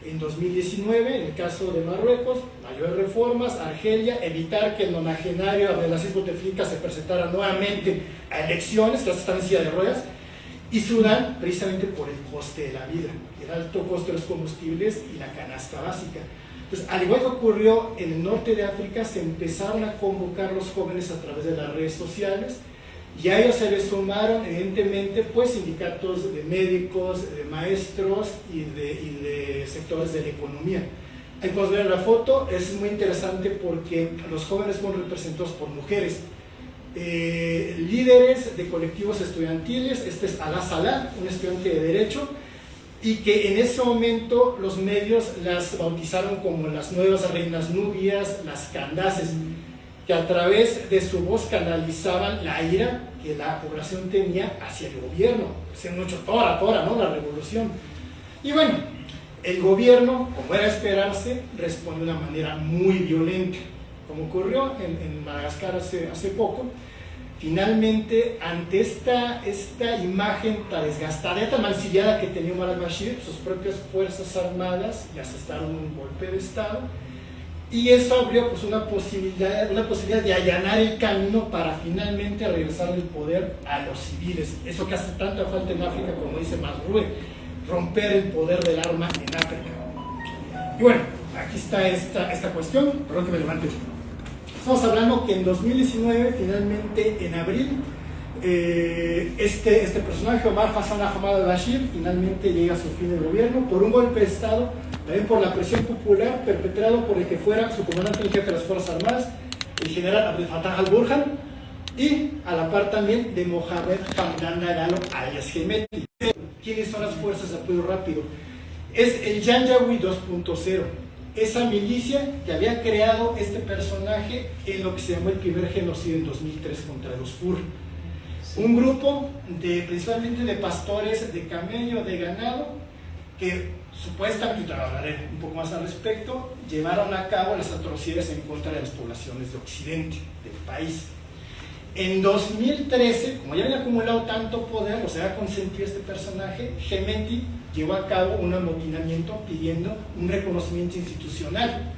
En 2019, en el caso de Marruecos, mayores reformas, Argelia, evitar que el nonagenario Abdelaziz Bouteflika se presentara nuevamente a elecciones, que están en silla de ruedas, y Sudán, precisamente por el coste de la vida, el alto coste de los combustibles y la canasta básica. Entonces, al igual que ocurrió en el norte de África, se empezaron a convocar los jóvenes a través de las redes sociales, y a ellos se les sumaron, evidentemente, pues sindicatos de médicos, de maestros y de sectores de la economía. Ahí podemos ver la foto, es muy interesante porque los jóvenes fueron representados por mujeres, líderes de colectivos estudiantiles. Este es Alaa Salah, un estudiante de Derecho, y que en ese momento los medios las bautizaron como las nuevas reinas nubias, las candaces, que a través de su voz canalizaban la ira que la población tenía hacia el gobierno. Se han hecho tora, ¿no? La revolución. Y bueno, el gobierno, como era esperarse, respondió de una manera muy violenta, como ocurrió en Madagascar hace poco. Finalmente, ante esta imagen tan desgastada, tan mancillada que tenía Omar al-Bashir, sus propias fuerzas armadas le asestaron un golpe de Estado, y eso abrió pues una posibilidad de allanar el camino para finalmente regresar el poder a los civiles. Eso que hace tanta falta en África, como dice Masrue, romper el poder del arma en África. Y bueno, aquí está esta cuestión, perdón que me levante. Estamos hablando que en 2019, finalmente en abril, este personaje, Omar Hassan Ahmad al-Bashir, finalmente llega a su fin del gobierno por un golpe de Estado, también por la presión popular perpetrado por el que fuera su comandante en jefe de las Fuerzas Armadas, el general Abdel Fattah al-Burhan, y a la par también de Mohamed Hamdan Dagalo alias Hemeti. ¿Quiénes son las fuerzas de apoyo rápido? Es el Janjaweed 2.0, esa milicia que había creado este personaje en lo que se llamó el primer genocidio en 2003 contra los Fur. Un grupo principalmente de pastores de camello, de ganado, que supuestamente, hablaré un poco más al respecto, llevaron a cabo las atrocidades en contra de las poblaciones de Occidente, del país. En 2013, como ya había acumulado tanto poder, o sea, había consentido este personaje, Hemeti llevó a cabo un amotinamiento pidiendo un reconocimiento institucional.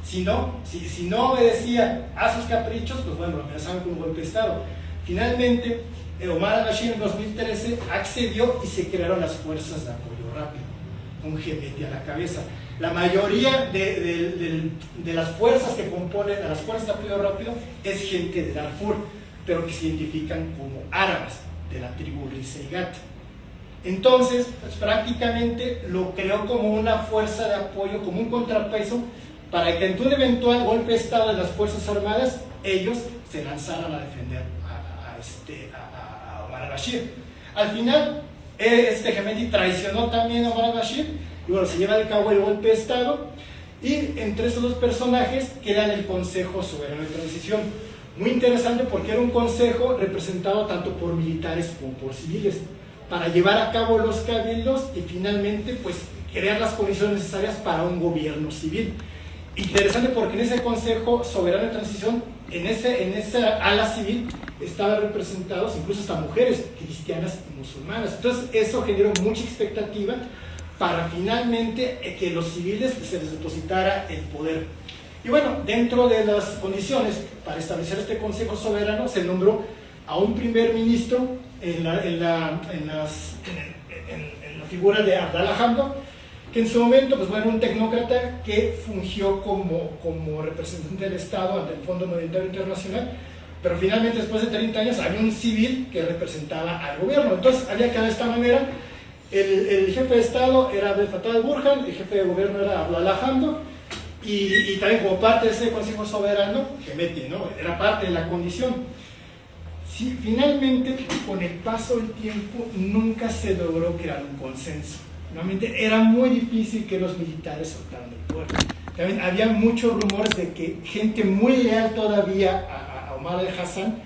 Si no obedecía a sus caprichos, pues bueno, lo amenazaban con un golpe de Estado. Finalmente, Omar al-Bashir en 2013 accedió y se crearon las fuerzas de apoyo rápido, con Hemeti a la cabeza. La mayoría de las fuerzas que componen a las fuerzas de apoyo rápido es gente de Darfur, pero que se identifican como árabes, de la tribu Riseigat. Entonces, pues, prácticamente lo creó como una fuerza de apoyo, como un contrapeso, para que ante un eventual golpe de Estado de las Fuerzas Armadas, ellos se lanzaran a defender a Omar al-Bashir. Al final, Hemeti traicionó también a Omar al-Bashir, y bueno, se lleva a cabo el golpe de Estado, y entre esos dos personajes quedan el Consejo Soberano de Transición. Muy interesante porque era un consejo representado tanto por militares como por civiles, para llevar a cabo los cabildos y finalmente pues crear las condiciones necesarias para un gobierno civil. Interesante porque en ese Consejo Soberano de Transición, en esa ala civil, estaban representados incluso hasta mujeres cristianas y musulmanas. Entonces eso generó mucha expectativa para finalmente que los civiles se les depositara el poder. Y bueno, dentro de las condiciones para establecer este Consejo Soberano se nombró a un primer ministro en la figura de Abdallah Hamdok, que en su momento pues, bueno, un tecnócrata que fungió como representante del Estado ante el Fondo Monetario Internacional, pero finalmente después de 30 años había un civil que representaba al gobierno. Entonces había que de esta manera, el jefe de Estado era Abdel Fattah al-Burhan, el jefe de gobierno era Abdallah Hamdok, y también como parte de ese Consejo Soberano, Hemeti, ¿no? Era parte de la condición. Sí, finalmente, con el paso del tiempo, nunca se logró crear un consenso. Realmente era muy difícil que los militares soltaran el poder. También había muchos rumores de que gente muy leal todavía a Omar al-Hassan,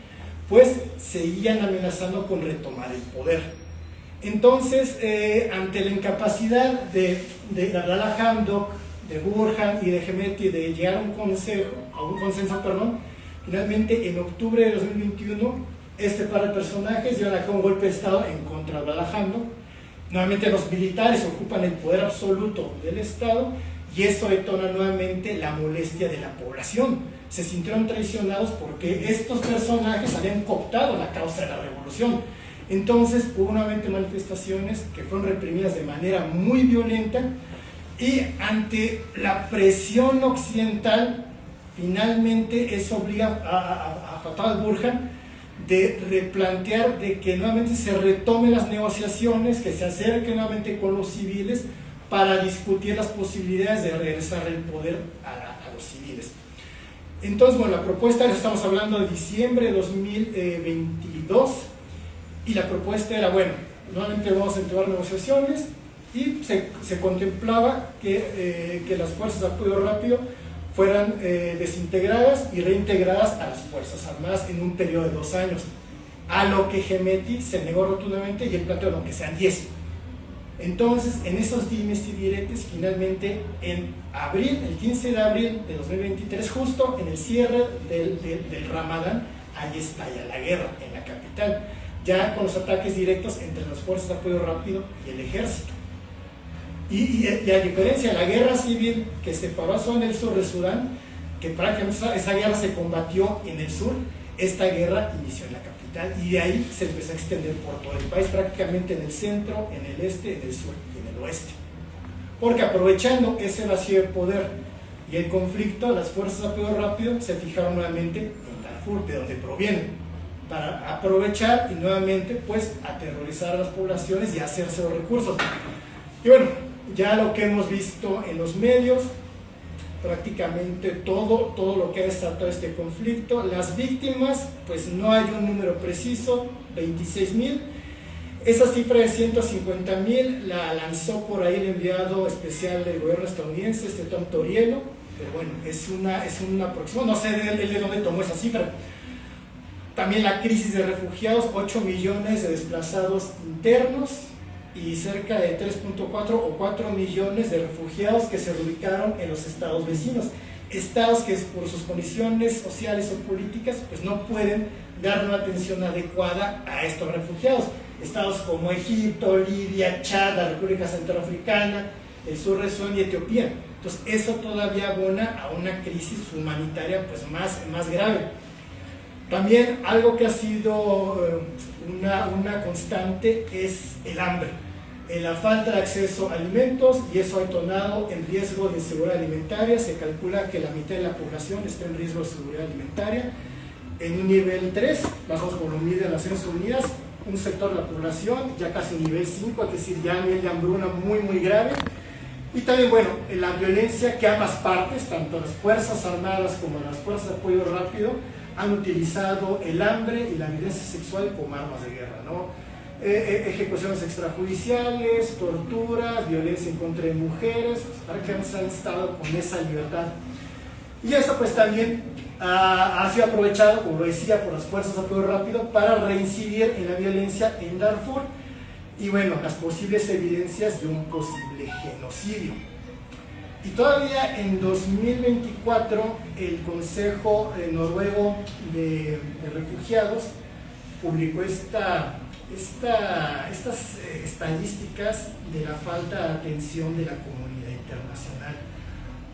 pues seguían amenazando con retomar el poder. Entonces, ante la incapacidad de Abdallah Hamdok, de Burhan y de Hemeti de llegar a un consenso, finalmente en octubre de 2021 este par de personajes llevan a cabo un golpe de estado en contra de Abdallah Hamdok. Nuevamente los militares ocupan el poder absoluto del estado y eso detona nuevamente la molestia de la población. Se sintieron traicionados porque estos personajes habían cooptado la causa de la revolución. Entonces hubo nuevamente manifestaciones que fueron reprimidas de manera muy violenta y ante la presión occidental finalmente eso obliga a Fatah al-Burhan de replantear de que nuevamente se retomen las negociaciones, que se acerquen nuevamente con los civiles para discutir las posibilidades de regresar el poder a los civiles. Entonces, bueno, la propuesta, estamos hablando de diciembre de 2022, y la propuesta era, bueno, nuevamente vamos a entrar negociaciones, y se contemplaba que las fuerzas de apoyo rápido fueran desintegradas y reintegradas a las Fuerzas Armadas en un periodo de 2 años, a lo que Hemeti se negó rotundamente y él planteó no, que sean 10. Entonces, en esos dimes y diretes, finalmente en abril, el 15 de abril de 2023, justo en el cierre del Ramadán, ahí estalla la guerra en la capital, ya con los ataques directos entre las fuerzas de apoyo rápido y el ejército. Y a diferencia de la guerra civil que separó a zona del sur de Sudán, que prácticamente esa guerra se combatió en el sur, esta guerra inició en la capital y de ahí se empezó a extender por todo el país, prácticamente en el centro, en el este, en el sur y en el oeste. Porque aprovechando ese vacío de poder y el conflicto, las fuerzas de apoyo rápido se fijaron nuevamente en Darfur, de donde provienen, para aprovechar y nuevamente pues aterrorizar a las poblaciones y hacerse los recursos. Y bueno, ya lo que hemos visto en los medios, prácticamente todo lo que ha desatado este conflicto, las víctimas, pues no hay un número preciso, 26,000. Esa cifra de 150,000 la lanzó por ahí el enviado especial del gobierno estadounidense, Tom Toriello, pero bueno, es una aproximación, no sé él de dónde tomó esa cifra. También la crisis de refugiados, 8 millones de desplazados internos y cerca de 3.4 o 4 millones de refugiados que se reubicaron en los estados vecinos. Estados que por sus condiciones sociales o políticas pues no pueden dar una atención adecuada a estos refugiados. Estados como Egipto, Libia, Chad, la República Centroafricana, el sur de Sudán y Etiopía. Entonces eso todavía abona a una crisis humanitaria pues más grave. También algo que ha sido una constante es el hambre, la falta de acceso a alimentos, y eso ha detonado en riesgo de inseguridad alimentaria. Se calcula que la mitad de la población está en riesgo de seguridad alimentaria en un nivel 3, bajo como lo mide las Naciones Unidas, un sector de la población ya casi un nivel 5, es decir, ya nivel de hambruna muy grave. Y también, bueno, la violencia que ambas partes, tanto las Fuerzas Armadas como las Fuerzas de Apoyo Rápido, han utilizado el hambre y la violencia sexual como armas de guerra, ¿no? Ejecuciones extrajudiciales, torturas, violencia en contra de mujeres, para que han estado con esa libertad. Y eso pues también ha sido aprovechado, como lo decía, por las fuerzas de apoyo rápido para reincidir en la violencia en Darfur y bueno, las posibles evidencias de un posible genocidio. Y todavía en 2024 el Consejo Noruego de Refugiados publicó estas estadísticas de la falta de atención de la comunidad internacional.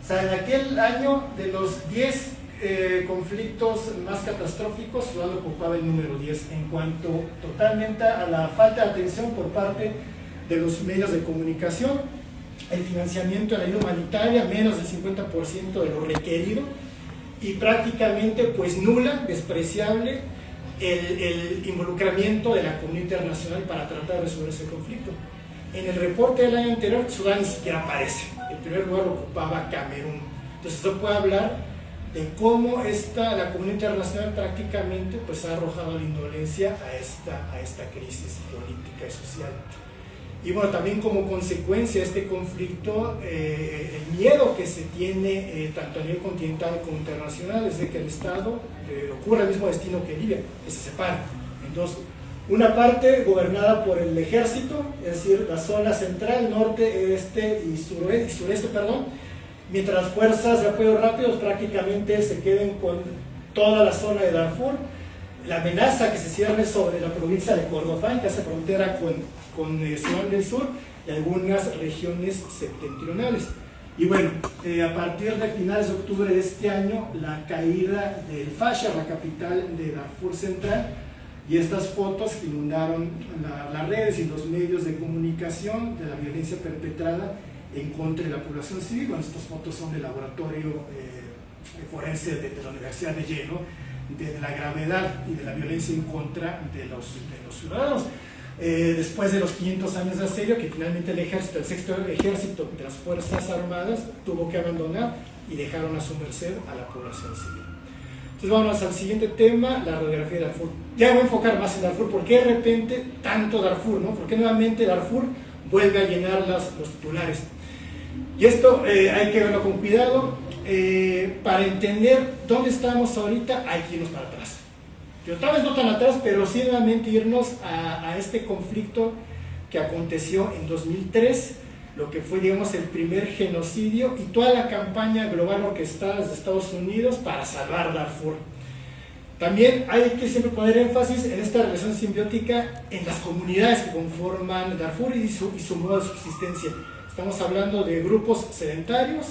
O sea, en aquel año, de los 10 conflictos más catastróficos, Sudán ocupaba el número 10 en cuanto totalmente a la falta de atención por parte de los medios de comunicación, el financiamiento de la ayuda humanitaria, menos del 50% de lo requerido, y prácticamente pues nula, despreciable, el involucramiento de la comunidad internacional para tratar de resolver ese conflicto. En el reporte del año anterior, Sudán ni siquiera aparece. El primer lugar lo ocupaba Camerún. Entonces esto puede hablar de cómo la comunidad internacional prácticamente pues, ha arrojado la indolencia a esta crisis política y social. Y bueno, también como consecuencia de este conflicto, el miedo que se tiene tanto a nivel continental como internacional es de que el Estado ocurra el mismo destino que Libia, que se separa en dos, Una parte gobernada por el ejército, es decir, la zona central, norte, este y sureste, mientras las fuerzas de apoyo rápidos prácticamente se queden con toda la zona de Darfur. La amenaza que se cierne sobre la provincia de Kordofán, que hace frontera con Sudán del Sur y algunas regiones septentrionales. Y bueno, a partir de finales de octubre de este año, la caída del Fasher, la capital de Darfur Central, y estas fotos que inundaron las redes y los medios de comunicación de la violencia perpetrada en contra de la población civil. Bueno, estas fotos son del laboratorio forense de la Universidad de Yale, de la gravedad y de la violencia en contra de los ciudadanos. Después de los 500 años de asedio, que finalmente el ejército, el sexto ejército de las Fuerzas Armadas tuvo que abandonar y dejaron a su merced a la población civil. Entonces vamos al siguiente tema, la radiografía de Darfur. Ya voy a enfocar más en Darfur. ¿Por qué de repente tanto Darfur? ¿Por qué nuevamente Darfur vuelve a llenar los titulares? Y esto hay que verlo con cuidado. Para entender dónde estamos ahorita hay que irnos para atrás. Yo tal vez no tan atrás, pero sí nuevamente irnos a este conflicto que aconteció en 2003, lo que fue, digamos, el primer genocidio y toda la campaña global orquestada desde Estados Unidos para salvar Darfur. También hay que siempre poner énfasis en esta relación simbiótica en las comunidades que conforman Darfur y su modo de subsistencia. Estamos hablando de grupos sedentarios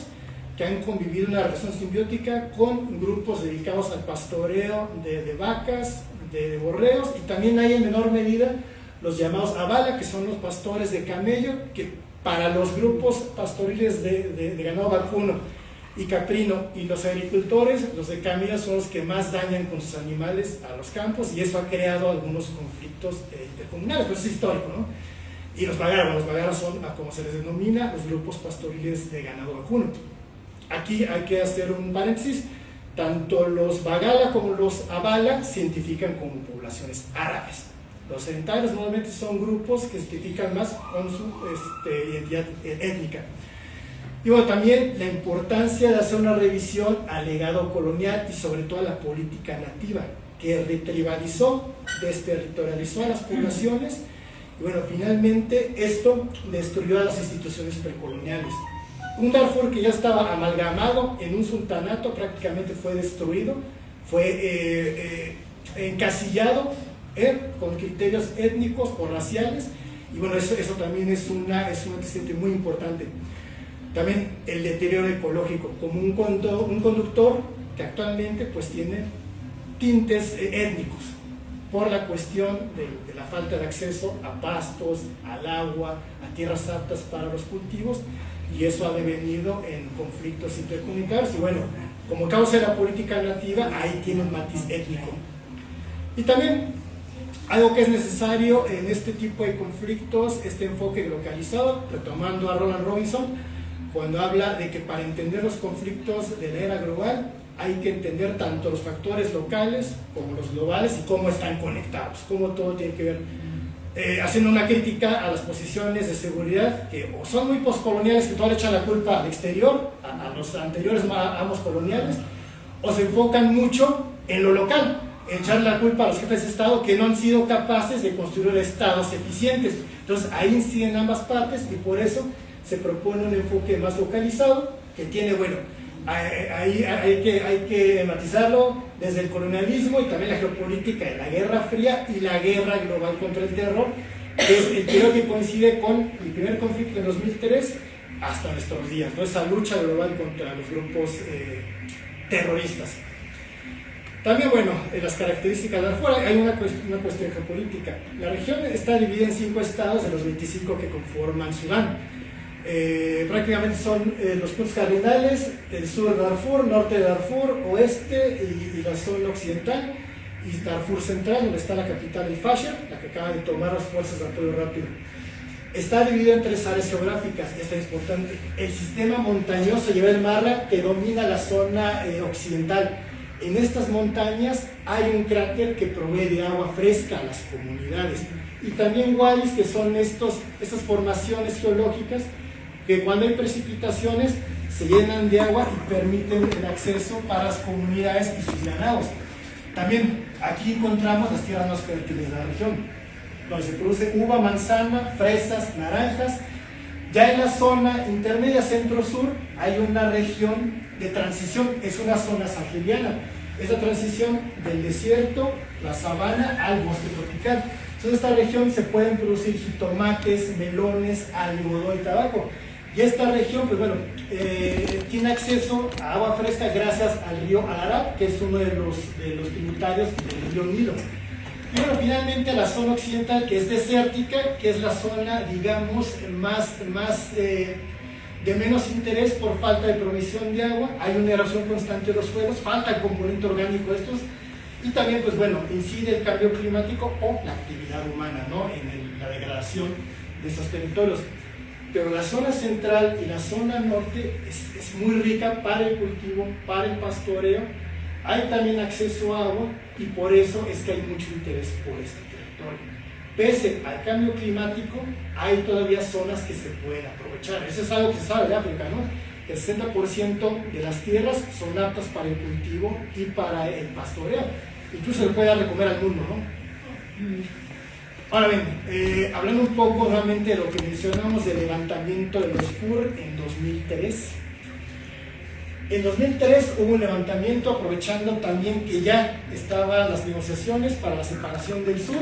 que han convivido en una relación simbiótica con grupos dedicados al pastoreo de vacas, de borreos, y también hay en menor medida los llamados abala, que son los pastores de camello, que para los grupos pastoriles de ganado vacuno y caprino y los agricultores, los de camello son los que más dañan con sus animales a los campos, y eso ha creado algunos conflictos intercomunales, pero es histórico, ¿no? Y los bagaras son, como se les denomina, los grupos pastoriles de ganado vacuno. Aquí hay que hacer un paréntesis, tanto los bagala como los abala se identifican como poblaciones árabes. Los sedentarios normalmente son grupos que se identifican más con su identidad étnica. Y bueno, también la importancia de hacer una revisión al legado colonial y sobre todo a la política nativa, que retribalizó, desterritorializó a las poblaciones, y bueno, finalmente esto destruyó a las instituciones precoloniales. Un Darfur que ya estaba amalgamado en un sultanato prácticamente fue destruido, fue encasillado con criterios étnicos o raciales, y bueno, eso también es un antecedente muy importante. También el deterioro ecológico, como un conductor que actualmente pues tiene tintes étnicos, por la cuestión de la falta de acceso a pastos, al agua, a tierras aptas para los cultivos, y eso ha devenido en conflictos intercomunitarios, y bueno, como causa de la política nativa, ahí tiene un matiz étnico. Y también algo que es necesario en este tipo de conflictos, este enfoque localizado, retomando a Roland Robinson, cuando habla de que para entender los conflictos de la era global, hay que entender tanto los factores locales como los globales y cómo están conectados, cómo todo tiene que ver. Haciendo una crítica a las posiciones de seguridad que o son muy postcoloniales, que todo le echan la culpa al exterior, a los anteriores amos coloniales, o se enfocan mucho en lo local, echar la culpa a los jefes de Estado que no han sido capaces de construir estados eficientes. Entonces ahí inciden ambas partes, y por eso se propone un enfoque más localizado que tiene, bueno, ahí hay que matizarlo desde el colonialismo y también la geopolítica de la Guerra Fría y la guerra global contra el terror, que es el periodo que coincide con el primer conflicto en 2003 hasta nuestros días, ¿no? Esa lucha global contra los grupos terroristas. También, bueno, las características de Darfur, hay una cuestión geopolítica. La región está dividida en 5 estados de los 25 que conforman Sudán. Prácticamente son los puntos cardinales: el sur de Darfur, norte de Darfur, oeste y la zona occidental, y Darfur central, donde está la capital, el Fasher, la que acaba de tomar las fuerzas de apoyo rápido. Está dividido en 3 áreas geográficas, y esto es importante. El sistema montañoso Jebel Marra, que domina la zona occidental. En estas montañas hay un cráter que provee de agua fresca a las comunidades, y también wadis, que son estas formaciones geológicas que cuando hay precipitaciones se llenan de agua y permiten el acceso para las comunidades y sus ganados. También aquí encontramos las tierras más fértiles de la región. donde se produce uva, manzana, fresas, naranjas. Ya en la zona intermedia centro-sur hay una región de transición, es una zona saheliana, es la transición del desierto, la sabana, al bosque tropical. Entonces en esta región se pueden producir jitomates, melones, algodón y tabaco. Y esta región, pues bueno, tiene acceso a agua fresca gracias al río Ararat, que es uno de los tributarios del río Nilo. Y bueno, finalmente la zona occidental, que es desértica, que es la zona, digamos, de menos interés por falta de provisión de agua. Hay una erosión constante de los suelos, falta el componente orgánico de estos, y también, pues bueno, incide el cambio climático o la actividad humana, ¿no?, en la degradación de estos territorios. Pero la zona central y la zona norte es muy rica para el cultivo, para el pastoreo. Hay también acceso a agua y por eso es que hay mucho interés por este territorio. Pese al cambio climático, hay todavía zonas que se pueden aprovechar. Eso es algo que se sabe de África, ¿no? El 60% de las tierras son aptas para el cultivo y para el pastoreo. Incluso le puede dar de comer al mundo, ¿no? Ahora bien, hablando un poco nuevamente de lo que mencionamos del levantamiento de los FUR en 2003. En 2003 hubo un levantamiento aprovechando también que ya estaban las negociaciones para la separación del sur,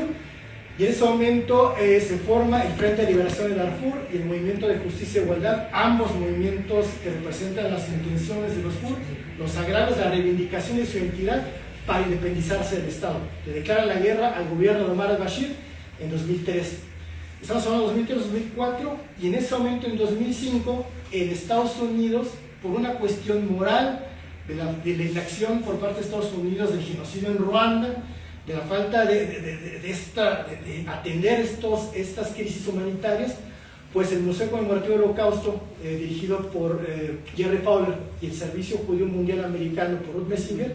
y en ese momento se forma el Frente de Liberación de Darfur y el Movimiento de Justicia e Igualdad, ambos movimientos que representan las intenciones de los FUR, los agravios, la reivindicación de su identidad para independizarse del Estado. Le declaran la guerra al gobierno de Omar al-Bashir en 2003. Estamos hablando de 2003-2004, y en ese momento, en 2005, en Estados Unidos, por una cuestión moral de la inacción por parte de Estados Unidos del genocidio en Ruanda, de la falta de atender estas crisis humanitarias, pues el Museo Conmemorativo del Holocausto, dirigido por Jerry Fowler y el Servicio Judío Mundial Americano por Ruth Messinger,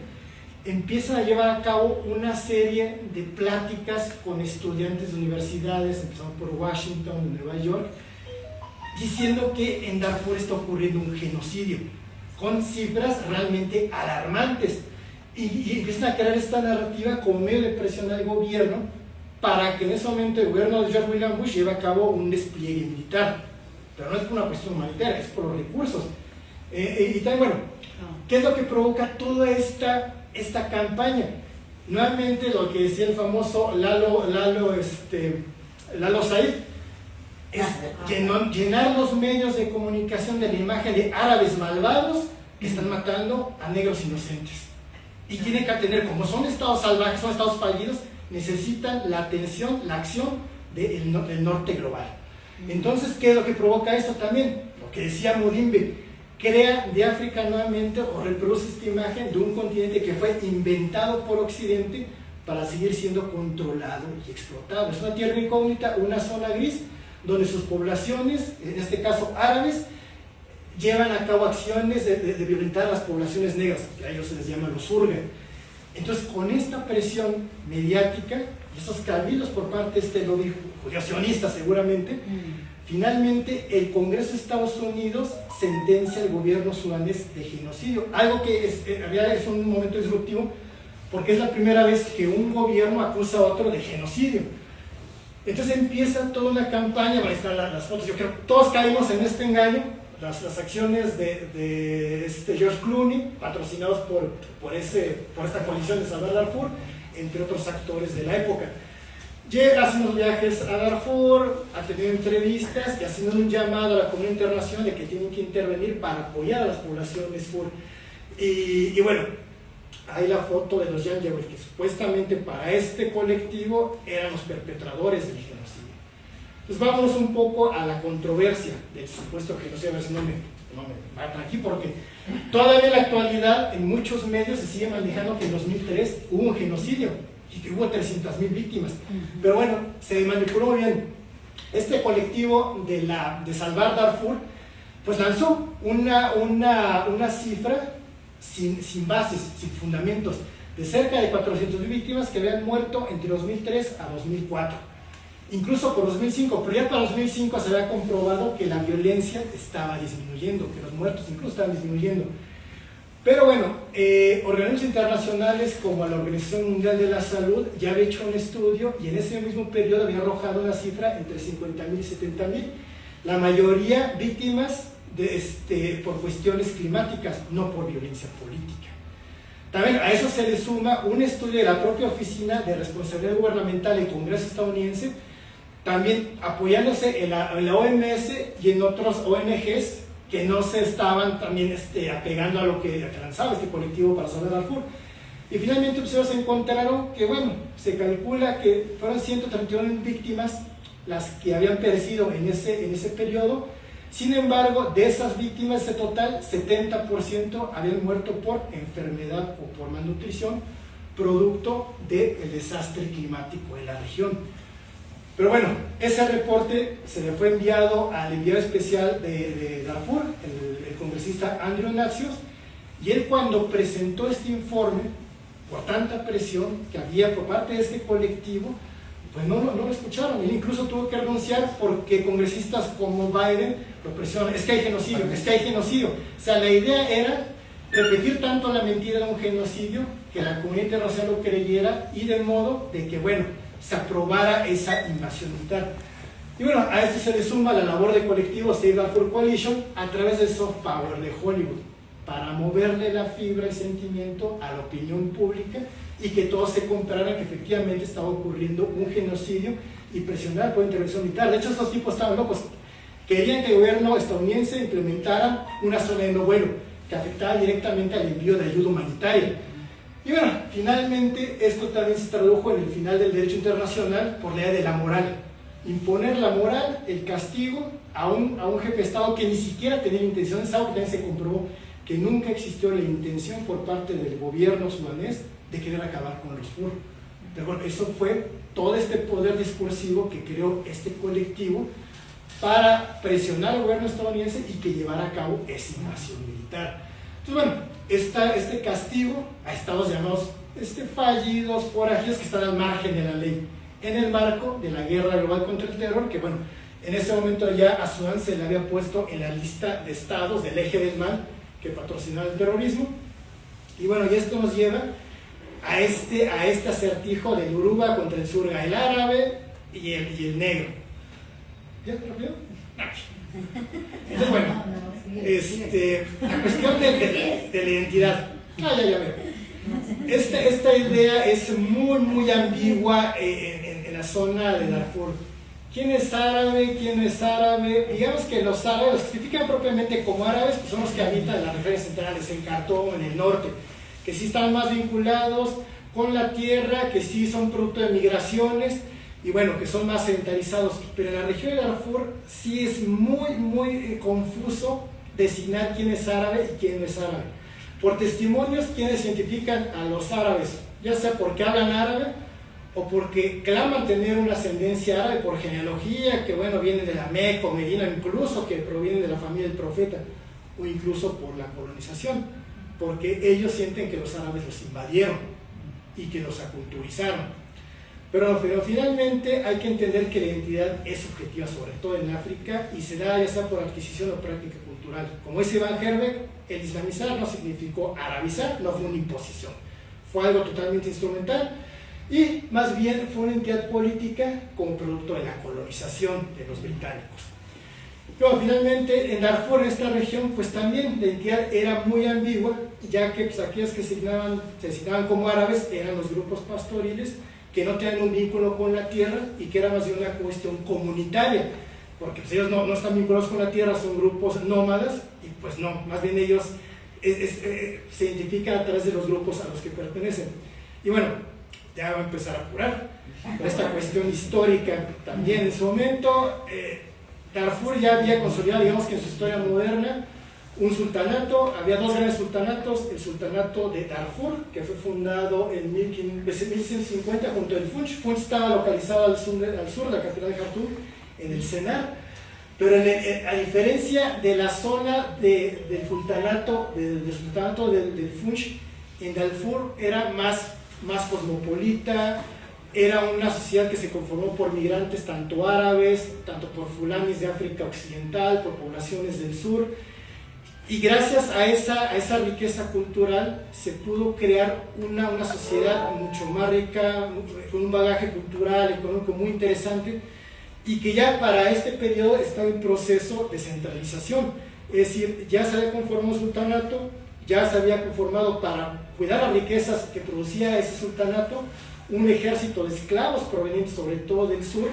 empiezan a llevar a cabo una serie de pláticas con estudiantes de universidades, empezando por Washington, Nueva York, diciendo que en Darfur está ocurriendo un genocidio, con cifras realmente alarmantes, y empiezan a crear esta narrativa como medio de presionar al gobierno para que en ese momento el gobierno de George William Bush lleve a cabo un despliegue militar. Pero no es por una cuestión humanitaria, es por los recursos. Y también, bueno, ¿qué es lo que provoca toda esta campaña? Nuevamente lo que decía el famoso Lalo Said, es llenar los medios de comunicación de la imagen de árabes malvados que están matando a negros inocentes. Y tienen que atender, como son estados salvajes, son estados fallidos, necesitan la atención, la acción del norte global. Entonces, ¿qué es lo que provoca esto también? Lo que decía Mudimbe, crea de África nuevamente o reproduce esta imagen de un continente que fue inventado por Occidente para seguir siendo controlado y explotado. Es una tierra incógnita, una zona gris, donde sus poblaciones, en este caso árabes, llevan a cabo acciones de violentar a las poblaciones negras, que a ellos se les llama los urgan. Entonces, con esta presión mediática y esos cabildos por parte de este lobby judío-sionista seguramente, finalmente el Congreso de Estados Unidos sentencia al gobierno sudanés de genocidio, algo que es un momento disruptivo, porque es la primera vez que un gobierno acusa a otro de genocidio. Entonces empieza toda una campaña, bueno, ahí están las fotos, yo creo que todos caímos en este engaño, las acciones de George Clooney, patrocinados por esta coalición de Salvar Darfur, entre otros actores de la época. Llega, hace unos viajes a Darfur, ha tenido entrevistas y haciendo un llamado a la comunidad internacional de que tienen que intervenir para apoyar a las poblaciones FUR. Y bueno, hay la foto de los Janjaweed, que supuestamente para este colectivo eran los perpetradores del genocidio. Entonces vámonos un poco a la controversia del supuesto genocidio. A ver si no me matan aquí, porque todavía en la actualidad en muchos medios se sigue manejando que en 2003 hubo un genocidio y que hubo 300.000 víctimas. Pero bueno, se manipuló muy bien. Este colectivo de Salvar Darfur pues lanzó una cifra sin bases, sin fundamentos, de cerca de 400.000 víctimas que habían muerto entre 2003 a 2004. Incluso por 2005, pero ya para 2005 se había comprobado. comprobado que la violencia estaba disminuyendo, que los muertos incluso estaban disminuyendo. Pero bueno, organismos internacionales como la Organización Mundial de la Salud ya había hecho un estudio y en ese mismo periodo había arrojado una cifra entre 50.000 y 70.000, la mayoría víctimas por cuestiones climáticas, no por violencia política. También a eso se le suma un estudio de la propia Oficina de Responsabilidad Gubernamental del Congreso estadounidense, también apoyándose en la OMS y en otros ONGs que no se estaban también apegando a lo que lanzaba este colectivo para salvar Darfur. Y finalmente pues, se encontraron que, bueno, se calcula que fueron 131 víctimas las que habían perecido en ese periodo. Sin embargo, de esas víctimas, ese total, 70% habían muerto por enfermedad o por malnutrición, producto del desastre climático en la región. Pero bueno, ese reporte se le fue enviado al enviado especial de Darfur, el congresista Andrew Naxios, y él cuando presentó este informe, por tanta presión que había por parte de este colectivo, pues no lo escucharon. Él incluso tuvo que renunciar porque congresistas como Biden lo presionaron, es que hay genocidio, es que hay genocidio. O sea, la idea era repetir tanto la mentira de un genocidio que la comunidad internacional lo creyera y de modo de que, bueno, se aprobara esa invasión militar. Y bueno, a esto se le suma la labor de colectivo Save Darfur Coalition a través del soft power de Hollywood para moverle la fibra y sentimiento a la opinión pública y que todos se compraran que efectivamente estaba ocurriendo un genocidio y presionar por intervención militar. De hecho, estos tipos estaban locos. Querían que el gobierno estadounidense implementara una zona de no vuelo que afectaba directamente al envío de ayuda humanitaria. Y bueno, finalmente esto también se tradujo en el final del derecho internacional por la idea de la moral. Imponer la moral, el castigo a un jefe de Estado que ni siquiera tenía intención. Es algo que también se comprobó que nunca existió la intención por parte del gobierno sudanés de querer acabar con los FUR. Pero bueno, eso fue todo este poder discursivo que creó este colectivo para presionar al gobierno estadounidense y que llevara a cabo esa invasión militar. Entonces bueno, este castigo a estados llamados fallidos, forajidos, que están al margen de la ley, en el marco de la guerra global contra el terror, que bueno, en ese momento ya a Sudán se le había puesto en la lista de estados del eje del mal que patrocinaba el terrorismo. Y bueno, y esto nos lleva a este acertijo del Yoruba contra el Surga, el árabe y el negro. ¿Ya te lo veo? Entonces bueno, la cuestión de la identidad. Ya veo. Esta idea es muy ambigua en la zona de Darfur. ¿Quién es árabe? ¿Quién no es árabe? Digamos que los árabes, los que se identifican propiamente como árabes, pues son los que habitan en las regiones centrales, en Khartoum, en el norte, que sí están más vinculados con la tierra, que sí son producto de migraciones, y bueno, que son más sedentarizados. Pero en la región de Darfur sí es muy confuso designar quién es árabe y quién no es árabe. Por testimonios, quienes identifican a los árabes, ya sea porque hablan árabe o porque claman tener una ascendencia árabe por genealogía, que bueno, viene de la Meca o Medina, incluso que provienen de la familia del profeta, o incluso por la colonización, porque ellos sienten que los árabes los invadieron y que los aculturizaron. Pero finalmente hay que entender que la identidad es subjetiva, sobre todo en África, y se da ya sea por adquisición o práctica cultural. Como dice Van Herbeck, el islamizar no significó arabizar, no fue una imposición, fue algo totalmente instrumental y más bien fue una entidad política como producto de la colonización de los británicos. Pero finalmente en Darfur, en esta región, pues también la identidad era muy ambigua, ya que pues, aquellos que se designaban como árabes eran los grupos pastoriles que no tenían un vínculo con la tierra y que era más bien una cuestión comunitaria, porque pues, ellos no están vinculados con la tierra, son grupos nómadas y pues no, más bien ellos se identifican a través de los grupos a los que pertenecen. Y bueno, ya va a empezar a apurar esta cuestión histórica también. En su momento Darfur ya había consolidado, digamos que en su historia moderna, un sultanato. Había dos grandes sultanatos: el sultanato de Darfur, que fue fundado en 1150 junto al Funch. Funch estaba localizado al sur de la capital de Khartoum, en el Sennar, pero a diferencia de la zona del sultanato del Funch, en Darfur era más cosmopolita. Era una sociedad que se conformó por migrantes tanto árabes, tanto por fulanis de África Occidental, por poblaciones del sur. Y gracias a esa riqueza cultural se pudo crear una sociedad mucho más rica, con un bagaje cultural, económico muy interesante, y que ya para este periodo estaba en proceso de centralización. Es decir, ya se había conformado un sultanato, ya se había conformado para cuidar las riquezas que producía ese sultanato, un ejército de esclavos provenientes sobre todo del sur,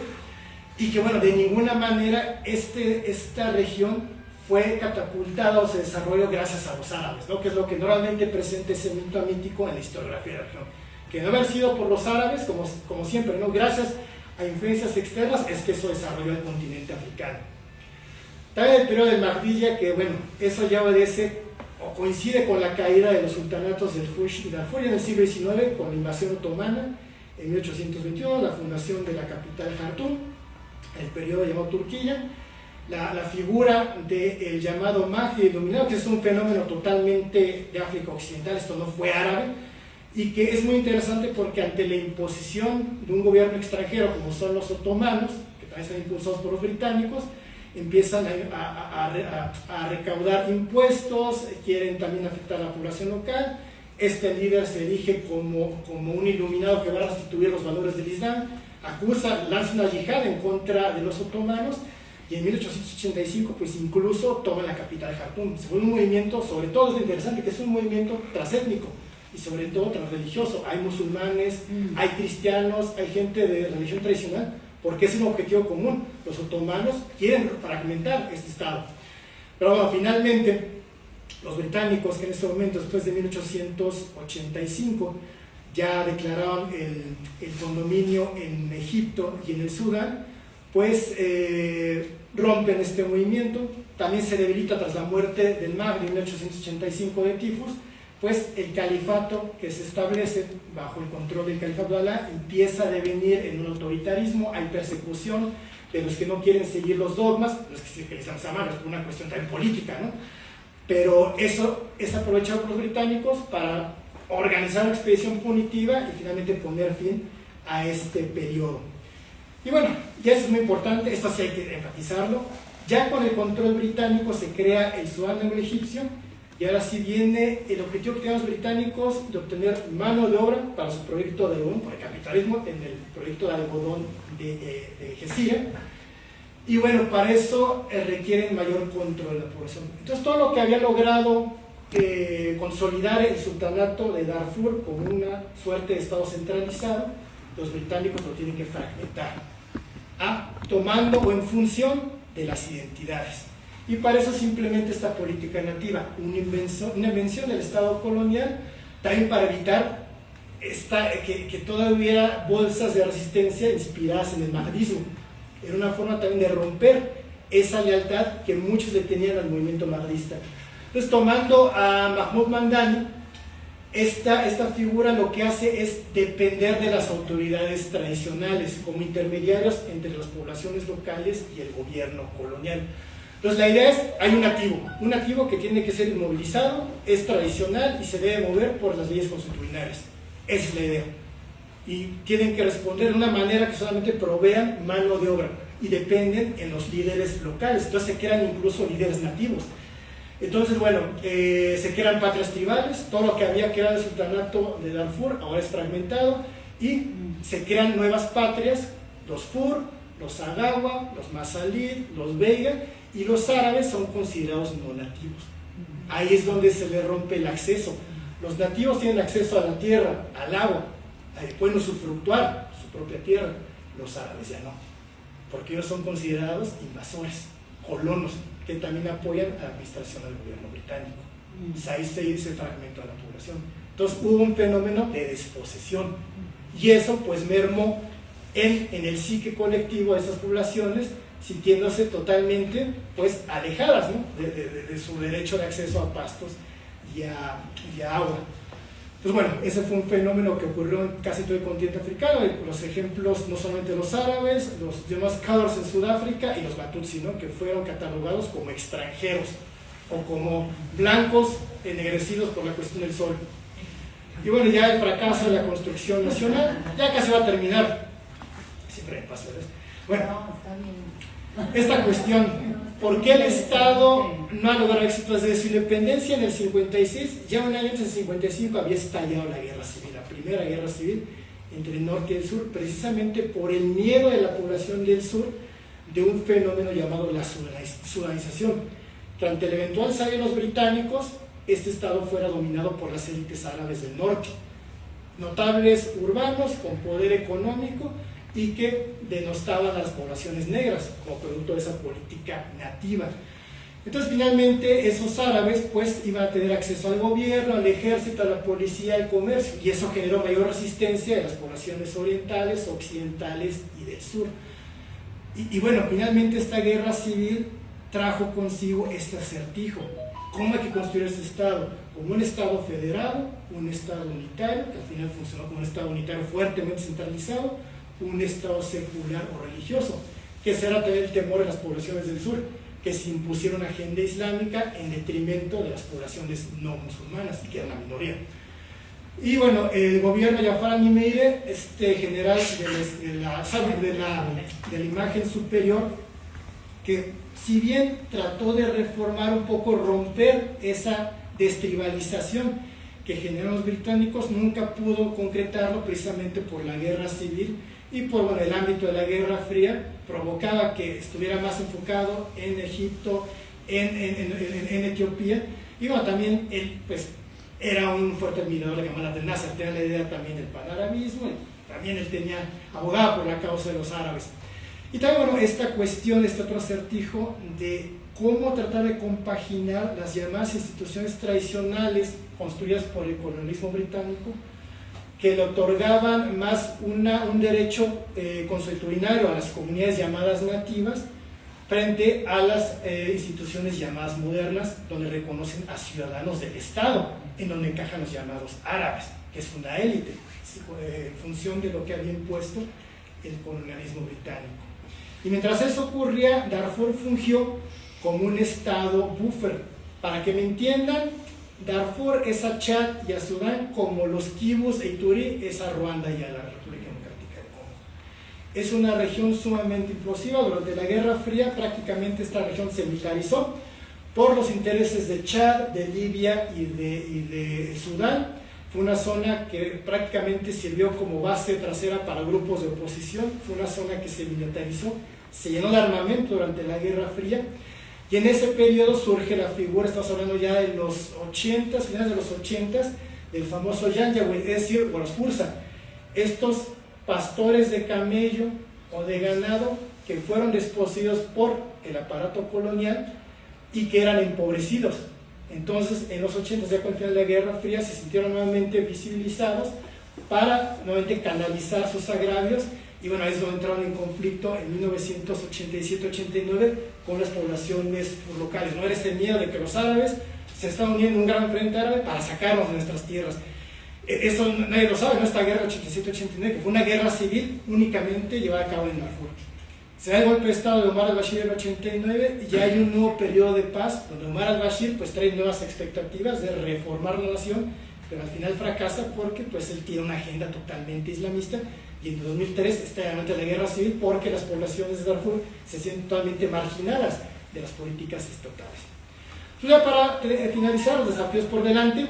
y que bueno, de ninguna manera esta región fue catapultada o se desarrolló gracias a los árabes, ¿no? Que es lo que normalmente presenta ese mito mítico en la historiografía de la región. Que no haber sido por los árabes, como siempre, ¿no? Gracias a influencias externas, es que eso desarrolló el continente africano. También el periodo de Mahdiyya, que bueno, eso ya obedece o coincide con la caída de los sultanatos del Fush y Darfur en el siglo XIX, con la invasión otomana en 1821, la fundación de la capital Jartum, el periodo llamado Turquía, la figura del llamado Mahdi iluminado, que es un fenómeno totalmente de África Occidental, esto no fue árabe, y que es muy interesante porque ante la imposición de un gobierno extranjero como son los otomanos, que también son impulsados por los británicos, empiezan a recaudar impuestos, quieren también afectar a la población local. Este líder se erige como un iluminado que va a restituir los valores del Islam, lanza una yihad en contra de los otomanos, y en 1885 pues incluso toma la capital de Jartum. Se vuelve un movimiento, sobre todo es interesante que es un movimiento transétnico y sobre todo transreligioso. Hay musulmanes, hay cristianos, hay gente de religión tradicional, porque es un objetivo común. Los otomanos quieren fragmentar este estado. Pero bueno, finalmente los británicos, que en ese momento, después de 1885, ya declaraban el condominio en Egipto y en el Sudán, pues rompen este movimiento. También se debilita tras la muerte del Mahdi en 1885 de tifus, pues el califato que se establece bajo el control del califato de Alá empieza a devenir en un autoritarismo. Hay persecución de los que no quieren seguir los dogmas, los que les dan mano, es una cuestión también política, ¿no? Pero eso es aprovechado por los británicos para organizar una expedición punitiva y finalmente poner fin a este periodo. Y bueno, ya eso es muy importante, esto sí hay que enfatizarlo. Ya con el control británico se crea el Sudán egipcio, y ahora sí viene el objetivo que tienen los británicos de obtener mano de obra para su proyecto de algodón, por el capitalismo, en el proyecto de algodón de Gezira. Y bueno, para eso requieren mayor control de la población. Entonces todo lo que había logrado consolidar el sultanato de Darfur como una suerte de estado centralizado, los británicos lo tienen que fragmentar, tomando o en función de las identidades. Y para eso simplemente esta política nativa, una invención del Estado colonial, también para evitar que todavía hubiera bolsas de resistencia inspiradas en el mahdismo. Era una forma también de romper esa lealtad que muchos le tenían al movimiento mahdista. Entonces, tomando a Mahmoud Mamdani, esta figura lo que hace es depender de las autoridades tradicionales como intermediarios entre las poblaciones locales y el gobierno colonial. Entonces la idea es, hay un nativo que tiene que ser inmovilizado, es tradicional y se debe mover por las leyes consuetudinarias. Esa es la idea. Y tienen que responder de una manera que solamente provean mano de obra y dependen en los líderes locales. Entonces se crean incluso líderes nativos. Entonces, bueno, se crean patrias tribales, todo lo que había creado el sultanato de Darfur ahora es fragmentado y se crean nuevas patrias, los Fur, los Agawa, los Masalid, los Veiga, y los árabes son considerados no nativos. Ahí es donde se le rompe el acceso. Los nativos tienen acceso a la tierra, al agua, pueden usufructuar su propia tierra, los árabes ya no, porque ellos son considerados invasores, colonos, que también apoyan a la administración del gobierno británico. Pues ahí se fragmentó a la población. Entonces hubo un fenómeno de desposesión, y eso pues mermó en el psique colectivo de esas poblaciones, sintiéndose totalmente pues alejadas, ¿no? de su derecho de acceso a pastos y a agua. Entonces bueno, ese fue un fenómeno que ocurrió en casi todo el continente africano. Los ejemplos no solamente los árabes, los llamados Cadors en Sudáfrica y los Batutsi, ¿no? Que fueron catalogados como extranjeros o como blancos ennegrecidos por la cuestión del sol. Y bueno, ya el fracaso de la construcción nacional, ya casi va a terminar. Siempre me pasa, ¿verdad? Bueno, esta cuestión, ¿por qué el Estado no ha logrado éxito? Desde su independencia en el 56, ya un año antes del 55 había estallado la guerra civil, la primera guerra civil entre el norte y el sur, precisamente por el miedo de la población del sur de un fenómeno llamado la sudanización, que ante el eventual salida de los británicos, este estado fuera dominado por las élites árabes del norte, notables urbanos con poder económico y que denostaban a las poblaciones negras como producto de esa política nativa. Entonces finalmente esos árabes pues iban a tener acceso al gobierno, al ejército, a la policía, al comercio, y eso generó mayor resistencia de las poblaciones orientales, occidentales y del sur. Y bueno, finalmente esta guerra civil trajo consigo este acertijo. ¿Cómo hay que construir este Estado? Como un Estado federado, un Estado unitario, que al final funcionó como un Estado unitario fuertemente centralizado, un Estado secular o religioso, que será también el temor de las poblaciones del sur, que se impusiera una agenda islámica en detrimento de las poblaciones no musulmanas, que era una minoría. Y bueno, el gobierno de Jafar al-Nimeire, general de la imagen superior, que si bien trató de reformar un poco, romper esa destribalización que generaron los británicos, nunca pudo concretarlo precisamente por la guerra civil y por el ámbito de la Guerra Fría, provocaba que estuviera más enfocado en Egipto, en Etiopía, y bueno, también él pues era un fuerte admirador de Gamal Abdel Nasser, tenía la idea también del panarabismo, y también él abogaba por la causa de los árabes. Y también, bueno, esta cuestión, este otro acertijo de cómo tratar de compaginar las llamadas instituciones tradicionales construidas por el colonialismo británico, que le otorgaban más un derecho consuetudinario a las comunidades llamadas nativas, frente a las instituciones llamadas modernas, donde reconocen a ciudadanos del Estado, en donde encajan los llamados árabes, que es una élite, en función de lo que había impuesto el colonialismo británico. Y mientras eso ocurría, Darfur fungió como un estado buffer. Para que me entiendan, Darfur es a Chad y a Sudán como los Kibus e Ituri es a Ruanda y a la República Democrática del Congo. Es una región sumamente implosiva. Durante la Guerra Fría prácticamente esta región se militarizó por los intereses de Chad, de Libia y de Sudán. Fue una zona que prácticamente sirvió como base trasera para grupos de oposición. Fue una zona que se militarizó, se llenó de armamento durante la Guerra Fría. Y en ese periodo surge la figura, estamos hablando ya de los 80, finales de los 80, del famoso Janjaweed, es decir, o los Fursa, estos pastores de camello o de ganado que fueron desposeídos por el aparato colonial y que eran empobrecidos. Entonces, en los 80, ya con el final de la Guerra Fría, se sintieron nuevamente visibilizados para nuevamente canalizar sus agravios. Y bueno, ahí es donde entraron en conflicto en 1987-89 con las poblaciones locales. No era ese miedo de que los árabes se estaban uniendo en un gran frente árabe para sacarnos de nuestras tierras. Eso nadie lo sabe, ¿no? Esta guerra 87-89, que fue una guerra civil únicamente llevada a cabo en Darfur. Se da el golpe de Estado de Omar al-Bashir en el 89 y ya hay un nuevo periodo de paz donde Omar al-Bashir pues trae nuevas expectativas de reformar la nación, pero al final fracasa porque pues él tiene una agenda totalmente islamista. Y en 2003 está ante la guerra civil porque las poblaciones de Darfur se sienten totalmente marginadas de las políticas estatales. Entonces, ya para finalizar los desafíos por delante,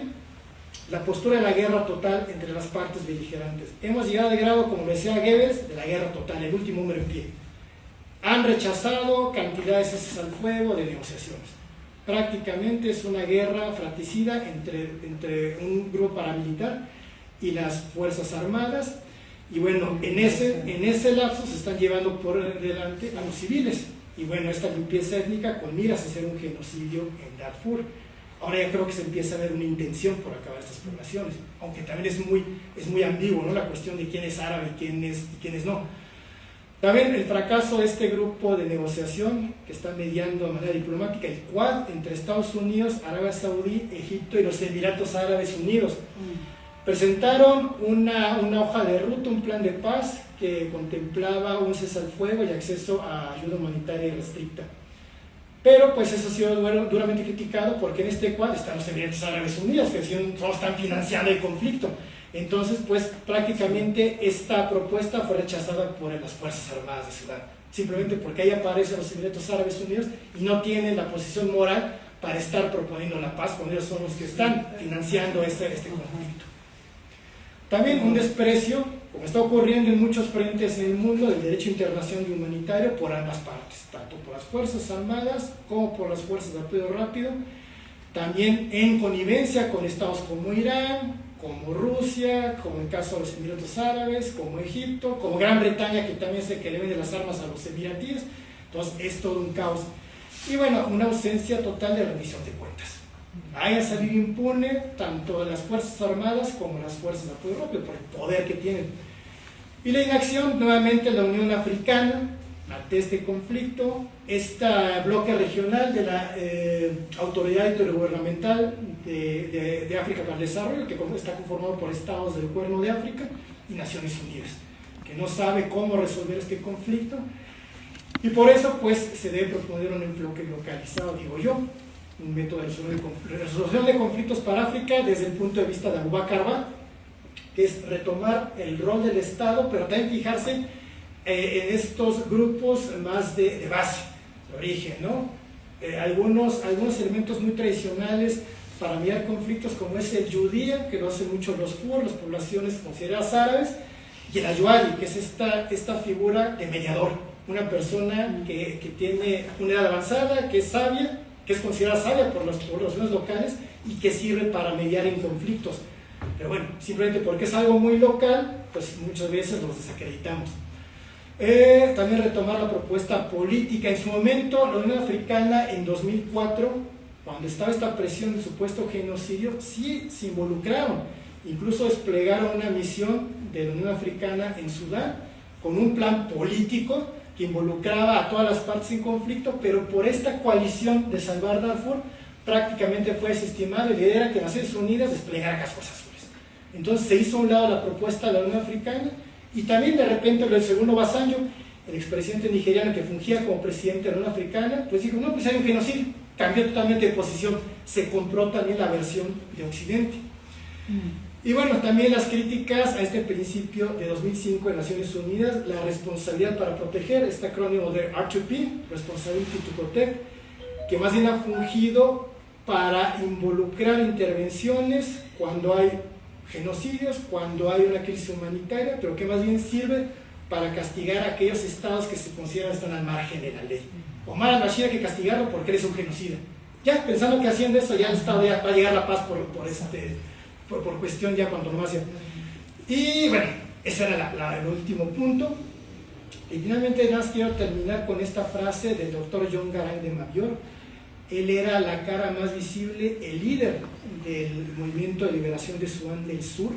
la postura de la guerra total entre las partes beligerantes. Hemos llegado al grado, como decía Goebbels, de la guerra total, el último hombre en pie. Han rechazado cantidades de cesas al fuego, de negociaciones. Prácticamente es una guerra fratricida entre un grupo paramilitar y las Fuerzas Armadas. Y bueno, en ese lapso se están llevando por delante a los civiles. Y bueno, esta limpieza étnica con miras a hacer un genocidio en Darfur. Ahora ya creo que se empieza a ver una intención por acabar estas poblaciones, aunque también es muy ambiguo, ¿no? La cuestión de quién es árabe y quién es no. También el fracaso de este grupo de negociación que está mediando de manera diplomática, el Quad, entre Estados Unidos, Arabia Saudí, Egipto y los Emiratos Árabes Unidos. Presentaron una hoja de ruta, un plan de paz que contemplaba un cese al fuego y acceso a ayuda humanitaria restricta. Pero pues eso ha sido duramente criticado porque en este cual están los Emiratos Árabes Unidos, que solo están financiando el conflicto. Entonces, pues prácticamente esta propuesta fue rechazada por las Fuerzas Armadas de Sudán, simplemente porque ahí aparecen los Emiratos Árabes Unidos y no tienen la posición moral para estar proponiendo la paz cuando ellos son los que están financiando este conflicto. También un desprecio, como está ocurriendo en muchos frentes en el mundo, del derecho internacional y humanitario por ambas partes, tanto por las Fuerzas Armadas como por las Fuerzas de Apoyo Rápido, también en connivencia con estados como Irán, como Rusia, como el caso de los Emiratos Árabes, como Egipto, como Gran Bretaña, que también es el que le vende las armas a los emiratíes. Entonces es todo un caos. Y bueno, una ausencia total de rendición de cuentas. Haya salido impune tanto las Fuerzas Armadas como las Fuerzas de Apoyo Rápido por el poder que tienen. Y la inacción, nuevamente, la Unión Africana ante este conflicto, este bloque regional de la Autoridad Intergubernamental de África para el Desarrollo, que está conformado por estados del Cuerno de África y Naciones Unidas, que no sabe cómo resolver este conflicto, y por eso pues se debe proponer un enfoque localizado, digo yo, un método de resolución de conflictos para África desde el punto de vista de Abubakar Ba, que es retomar el rol del Estado, pero también fijarse en estos grupos más de base, de origen, ¿no? Algunos elementos muy tradicionales para mediar conflictos, como es el Yudía, que lo hacen mucho los Fur, las poblaciones consideradas árabes, y el Ayuali, que es esta figura de mediador, una persona que tiene una edad avanzada, que es sabia, que es considerada sabia por las poblaciones locales y que sirve para mediar en conflictos. Pero bueno, simplemente porque es algo muy local, pues muchas veces los desacreditamos. También retomar la propuesta política. En su momento, la Unión Africana en 2004, cuando estaba esta presión del supuesto genocidio, sí se involucraron, incluso desplegaron una misión de la Unión Africana en Sudán, con un plan político que involucraba a todas las partes en conflicto, pero por esta coalición de salvar Darfur, prácticamente fue desestimado, y la idea era que Naciones Unidas desplegara cascos azules. Entonces se hizo a un lado la propuesta de la Unión Africana, y también de repente el segundo Obasanjo, el expresidente nigeriano que fungía como presidente de la Unión Africana, pues dijo, no, pues hay un genocidio, cambió totalmente de posición, se compró también la versión de Occidente. Y bueno, también las críticas a este principio de 2005 de Naciones Unidas, la responsabilidad para proteger, este acrónimo de R2P, Responsibility to Protect, que más bien ha fungido para involucrar intervenciones cuando hay genocidios, cuando hay una crisis humanitaria, pero que más bien sirve para castigar a aquellos estados que se consideran están al margen de la ley. Omar al-Bashir hay que castigarlo porque él es un genocida. Ya, pensando que haciendo eso ya el estado ya va a llegar la paz por cuestión ya cuando nomás ya. Y bueno, ese era el último punto. Y finalmente nada más quiero terminar con esta frase del doctor John Garang de Mabyor. Él era la cara más visible, el líder del movimiento de liberación de Sudán del Sur,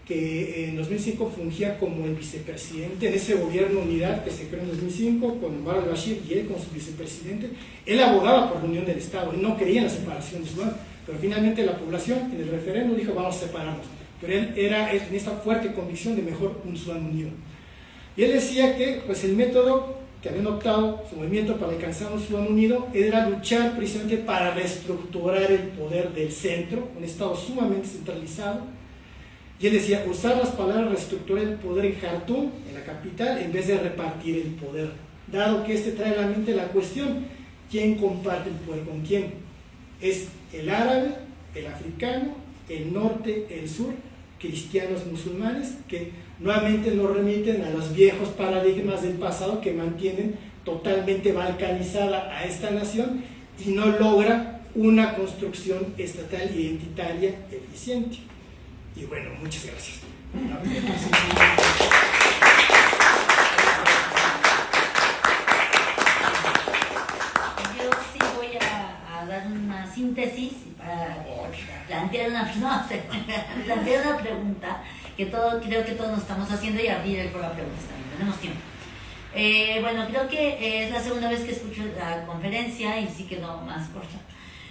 que en 2005 fungía como el vicepresidente en ese gobierno unidad que se creó en 2005 con Omar al-Bashir y él como su vicepresidente. Él abogaba por la unión del Estado, él no quería en la separación de Sudán, pero finalmente la población en el referéndum dijo vamos a separarnos, pero él tenía esta fuerte convicción de mejor un Sudán unido. Y él decía que pues el método que habían optado su movimiento para alcanzar un Sudán unido era luchar precisamente para reestructurar el poder del centro, un Estado sumamente centralizado. Y él decía, usar las palabras reestructurar el poder en Jartum, en la capital, en vez de repartir el poder, dado que trae a la mente la cuestión, ¿quién comparte el poder con quién? Es el árabe, el africano, el norte, el sur, cristianos, musulmanes, que nuevamente nos remiten a los viejos paradigmas del pasado que mantienen totalmente balcanizada a esta nación y no logra una construcción estatal identitaria eficiente. Y bueno, muchas gracias. Yo sí voy a dar una síntesis para plantear una pregunta que creo que todos nos estamos haciendo y abrir el foro a preguntas también. Tenemos tiempo. Bueno, creo que es la segunda vez que escucho la conferencia y sí quedó más corta.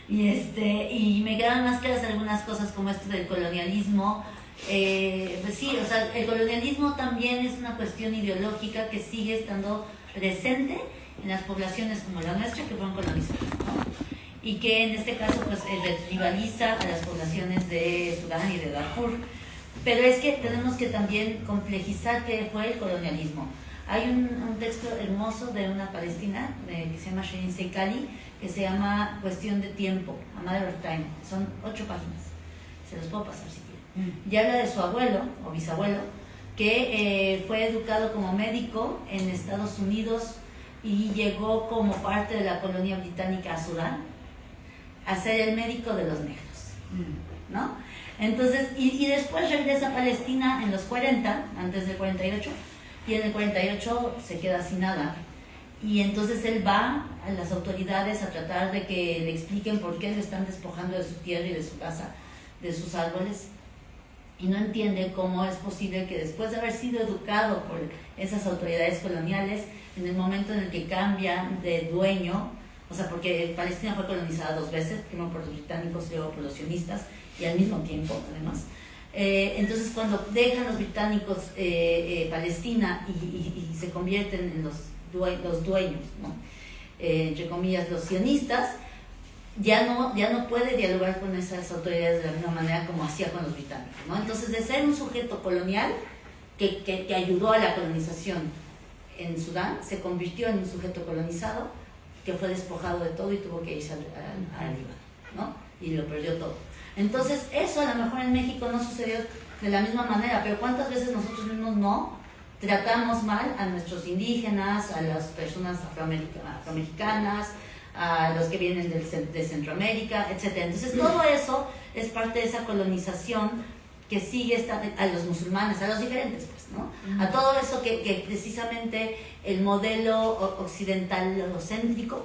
Y me quedan más claras algunas cosas como esto del colonialismo. Pues sí, o sea, el colonialismo también es una cuestión ideológica que sigue estando presente en las poblaciones como la nuestra que fueron colonizadas, ¿no? Y que en este caso pues rivaliza a las poblaciones de Sudán y de Darfur. Pero es que tenemos que también complejizar qué fue el colonialismo. Hay un texto hermoso de una palestina que se llama Shirin Seikali, que se llama Cuestión de Tiempo, A Matter of Time. Son 8 páginas, se los puedo pasar si quieren. Y habla de su abuelo o bisabuelo, que fue educado como médico en Estados Unidos y llegó como parte de la colonia británica a Sudán a ser el médico de los negros, ¿no? Entonces, y después regresa a Palestina en los 40, antes del 48, y en el 48 se queda sin nada. Y entonces él va a las autoridades a tratar de que le expliquen por qué le están despojando de su tierra y de su casa, de sus árboles. Y no entiende cómo es posible que después de haber sido educado por esas autoridades coloniales, en el momento en el que cambian de dueño, o sea, porque Palestina fue colonizada 2 veces, primero por los británicos y luego por los sionistas, y al mismo tiempo, además. Entonces, cuando dejan los británicos Palestina y se convierten en los dueños, ¿no? Entre comillas, los sionistas, ya no puede dialogar con esas autoridades de la misma manera como hacía con los británicos, ¿no? Entonces, de ser un sujeto colonial que ayudó a la colonización en Sudán, se convirtió en un sujeto colonizado que fue despojado de todo y tuvo que irse al Líbano, ¿no? Y lo perdió todo. Entonces, eso a lo mejor en México no sucedió de la misma manera, pero ¿cuántas veces nosotros mismos no tratamos mal a nuestros indígenas, a las personas afroamericanas, a los que vienen de Centroamérica, etc.? Entonces, todo eso es parte de esa colonización que sigue a los musulmanes, a los diferentes, pues, ¿no? A todo eso que precisamente el modelo occidental eurocéntrico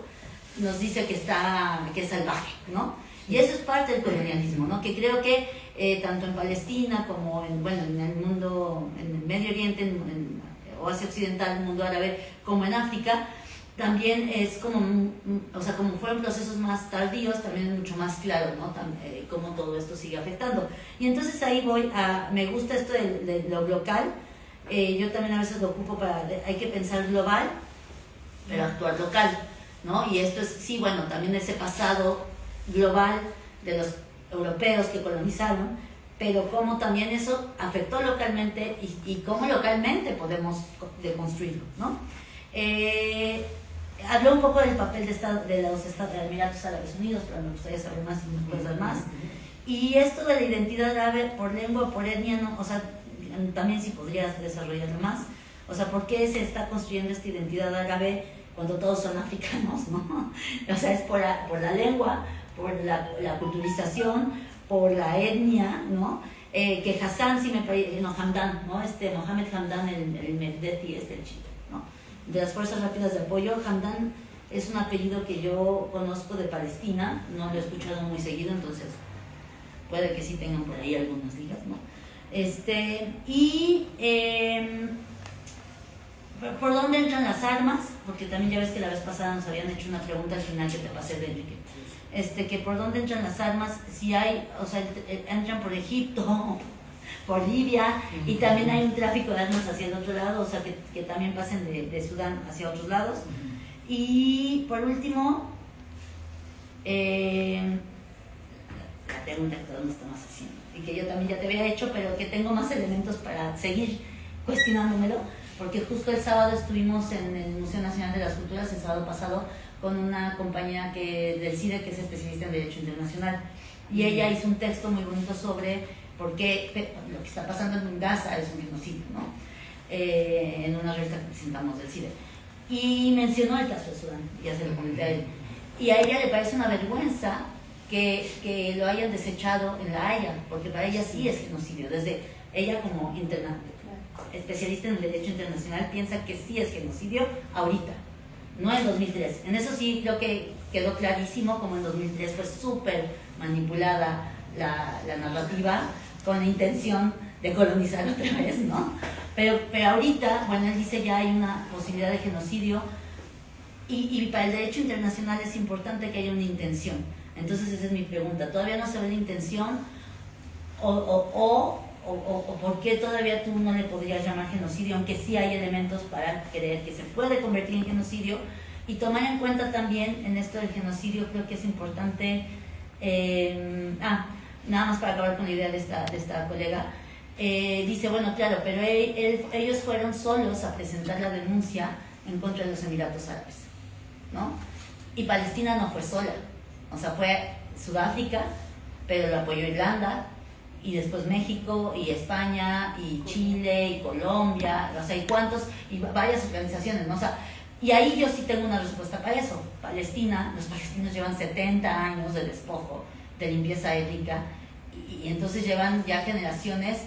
nos dice que es salvaje, ¿no? Y eso es parte del colonialismo, ¿no? Que creo que tanto en Palestina como en el mundo, en el Medio Oriente, o Asia Occidental, el mundo árabe, como en África, también es como, o sea, como fueron procesos más tardíos, también es mucho más claro, ¿no? Cómo todo esto sigue afectando. Y entonces ahí me gusta esto de lo local, yo también a veces lo ocupo hay que pensar global, pero actuar local, ¿no? Y esto es, sí, bueno, también ese pasado global de los europeos que colonizaron, pero cómo también eso afectó localmente y cómo localmente podemos deconstruirlo, ¿no? Habló un poco del papel de los Emiratos Árabes Unidos, pero me gustaría saber más y nos puedes dar más. Y esto de la identidad árabe por lengua, por etnia, ¿no? O sea, también si podrías desarrollarlo más. O sea, ¿por qué se está construyendo esta identidad árabe cuando todos son africanos, ¿no? O sea, es por la lengua, por la culturización, por la etnia, ¿no? Que Hassan, Hamdan, ¿no? Mohamed Hamdan, el Megdeti, el Chile, ¿no? De las Fuerzas Rápidas de Apoyo. Hamdan es un apellido que yo conozco de Palestina, no lo he escuchado muy seguido, entonces puede que sí tengan por ahí algunas ligas, ¿no? ¿Por dónde entran las armas? Porque también ya ves que la vez pasada nos habían hecho una pregunta al final que te pasé de Enrique. Que por dónde entran las armas, si hay, o sea, entran por Egipto, por Libia, y también hay un tráfico de armas hacia el otro lado, o sea, que también pasen de Sudán hacia otros lados. Y por último, la pregunta que todos nos estamos haciendo, y que yo también ya te había hecho, pero que tengo más elementos para seguir cuestionándomelo, porque justo el sábado estuvimos en el Museo Nacional de las Culturas, el sábado pasado, con una compañía del CIDE que es especialista en Derecho Internacional, y ella hizo un texto muy bonito sobre por qué lo que está pasando en Gaza es un genocidio, ¿no? En una revista que presentamos del CIDE. Y mencionó el caso de Sudán, ya se lo comenté a él. Y a ella le parece una vergüenza que lo hayan desechado en La Haya, porque para ella sí es genocidio. Desde ella como especialista en Derecho Internacional piensa que sí es genocidio ahorita, no en 2003. En eso sí creo que quedó clarísimo, como en 2003 fue súper manipulada la narrativa con la intención de colonizar otra vez, ¿no? Pero ahorita, bueno, él dice ya hay una posibilidad de genocidio y para el derecho internacional es importante que haya una intención. Entonces esa es mi pregunta, ¿todavía no se ve la intención o por qué todavía tú no le podrías llamar genocidio, aunque sí hay elementos para creer que se puede convertir en genocidio? y tomar en cuenta también en esto del genocidio, creo que es importante, nada más para acabar con la idea de esta colega, dice, bueno, claro, pero ellos fueron solos a presentar la denuncia en contra de los Emiratos Árabes, ¿no? Y Palestina no fue sola, o sea, fue Sudáfrica, pero lo apoyó Irlanda, y después México, y España, y Chile, y Colombia, o sea, y varias organizaciones, ¿no? O sea, y ahí yo sí tengo una respuesta para eso. Palestina, los palestinos llevan 70 años de despojo, de limpieza étnica, y entonces llevan ya generaciones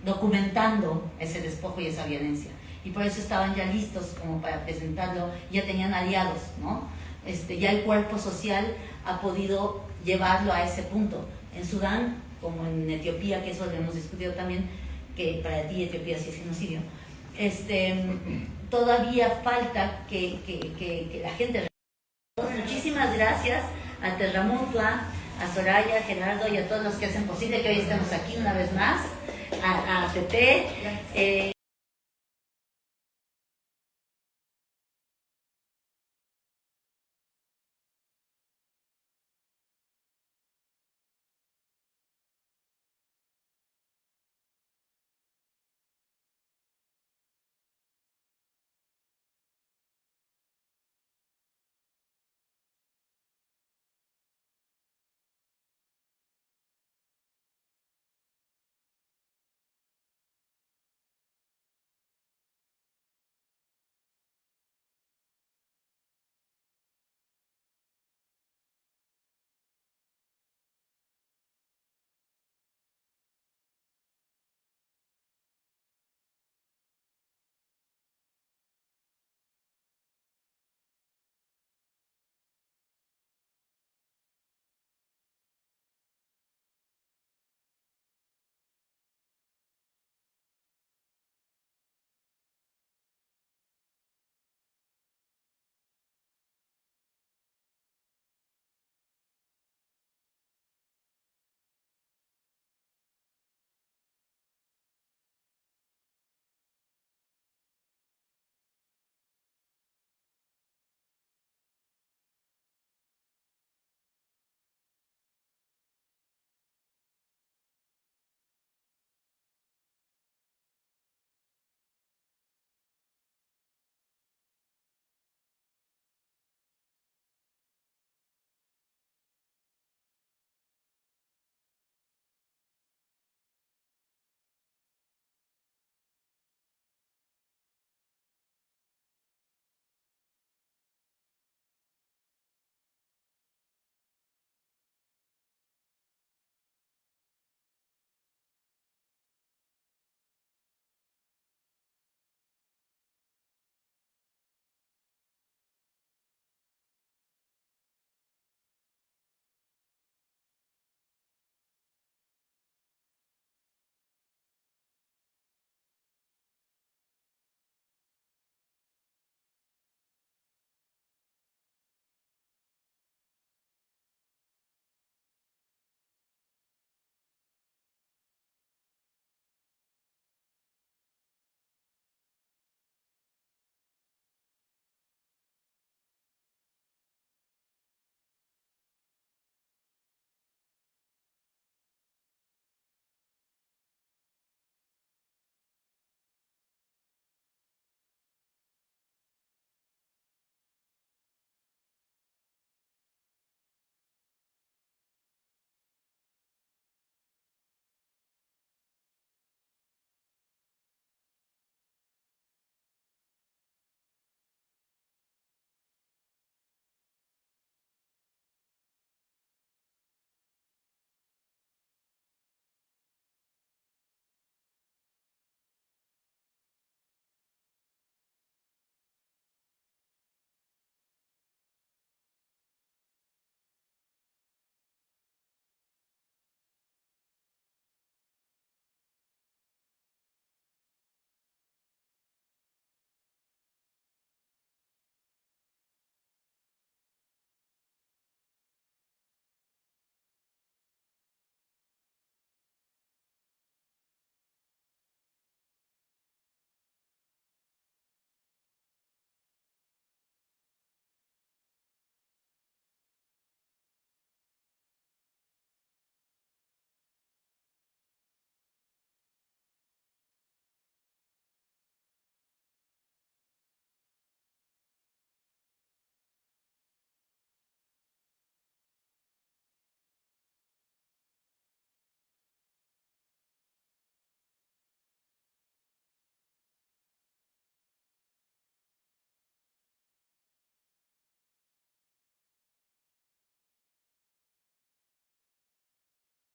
documentando ese despojo y esa violencia. Y por eso estaban ya listos como para presentarlo, ya tenían aliados, ¿no? Ya el cuerpo social ha podido llevarlo a ese punto. En Sudán, como en Etiopía, que eso lo hemos discutido también, que para ti Etiopía sí es genocidio, todavía falta que la gente... Muchísimas gracias a Terramutua, a Soraya, a Gerardo y a todos los que hacen posible que hoy estemos aquí una vez más, a Pepe.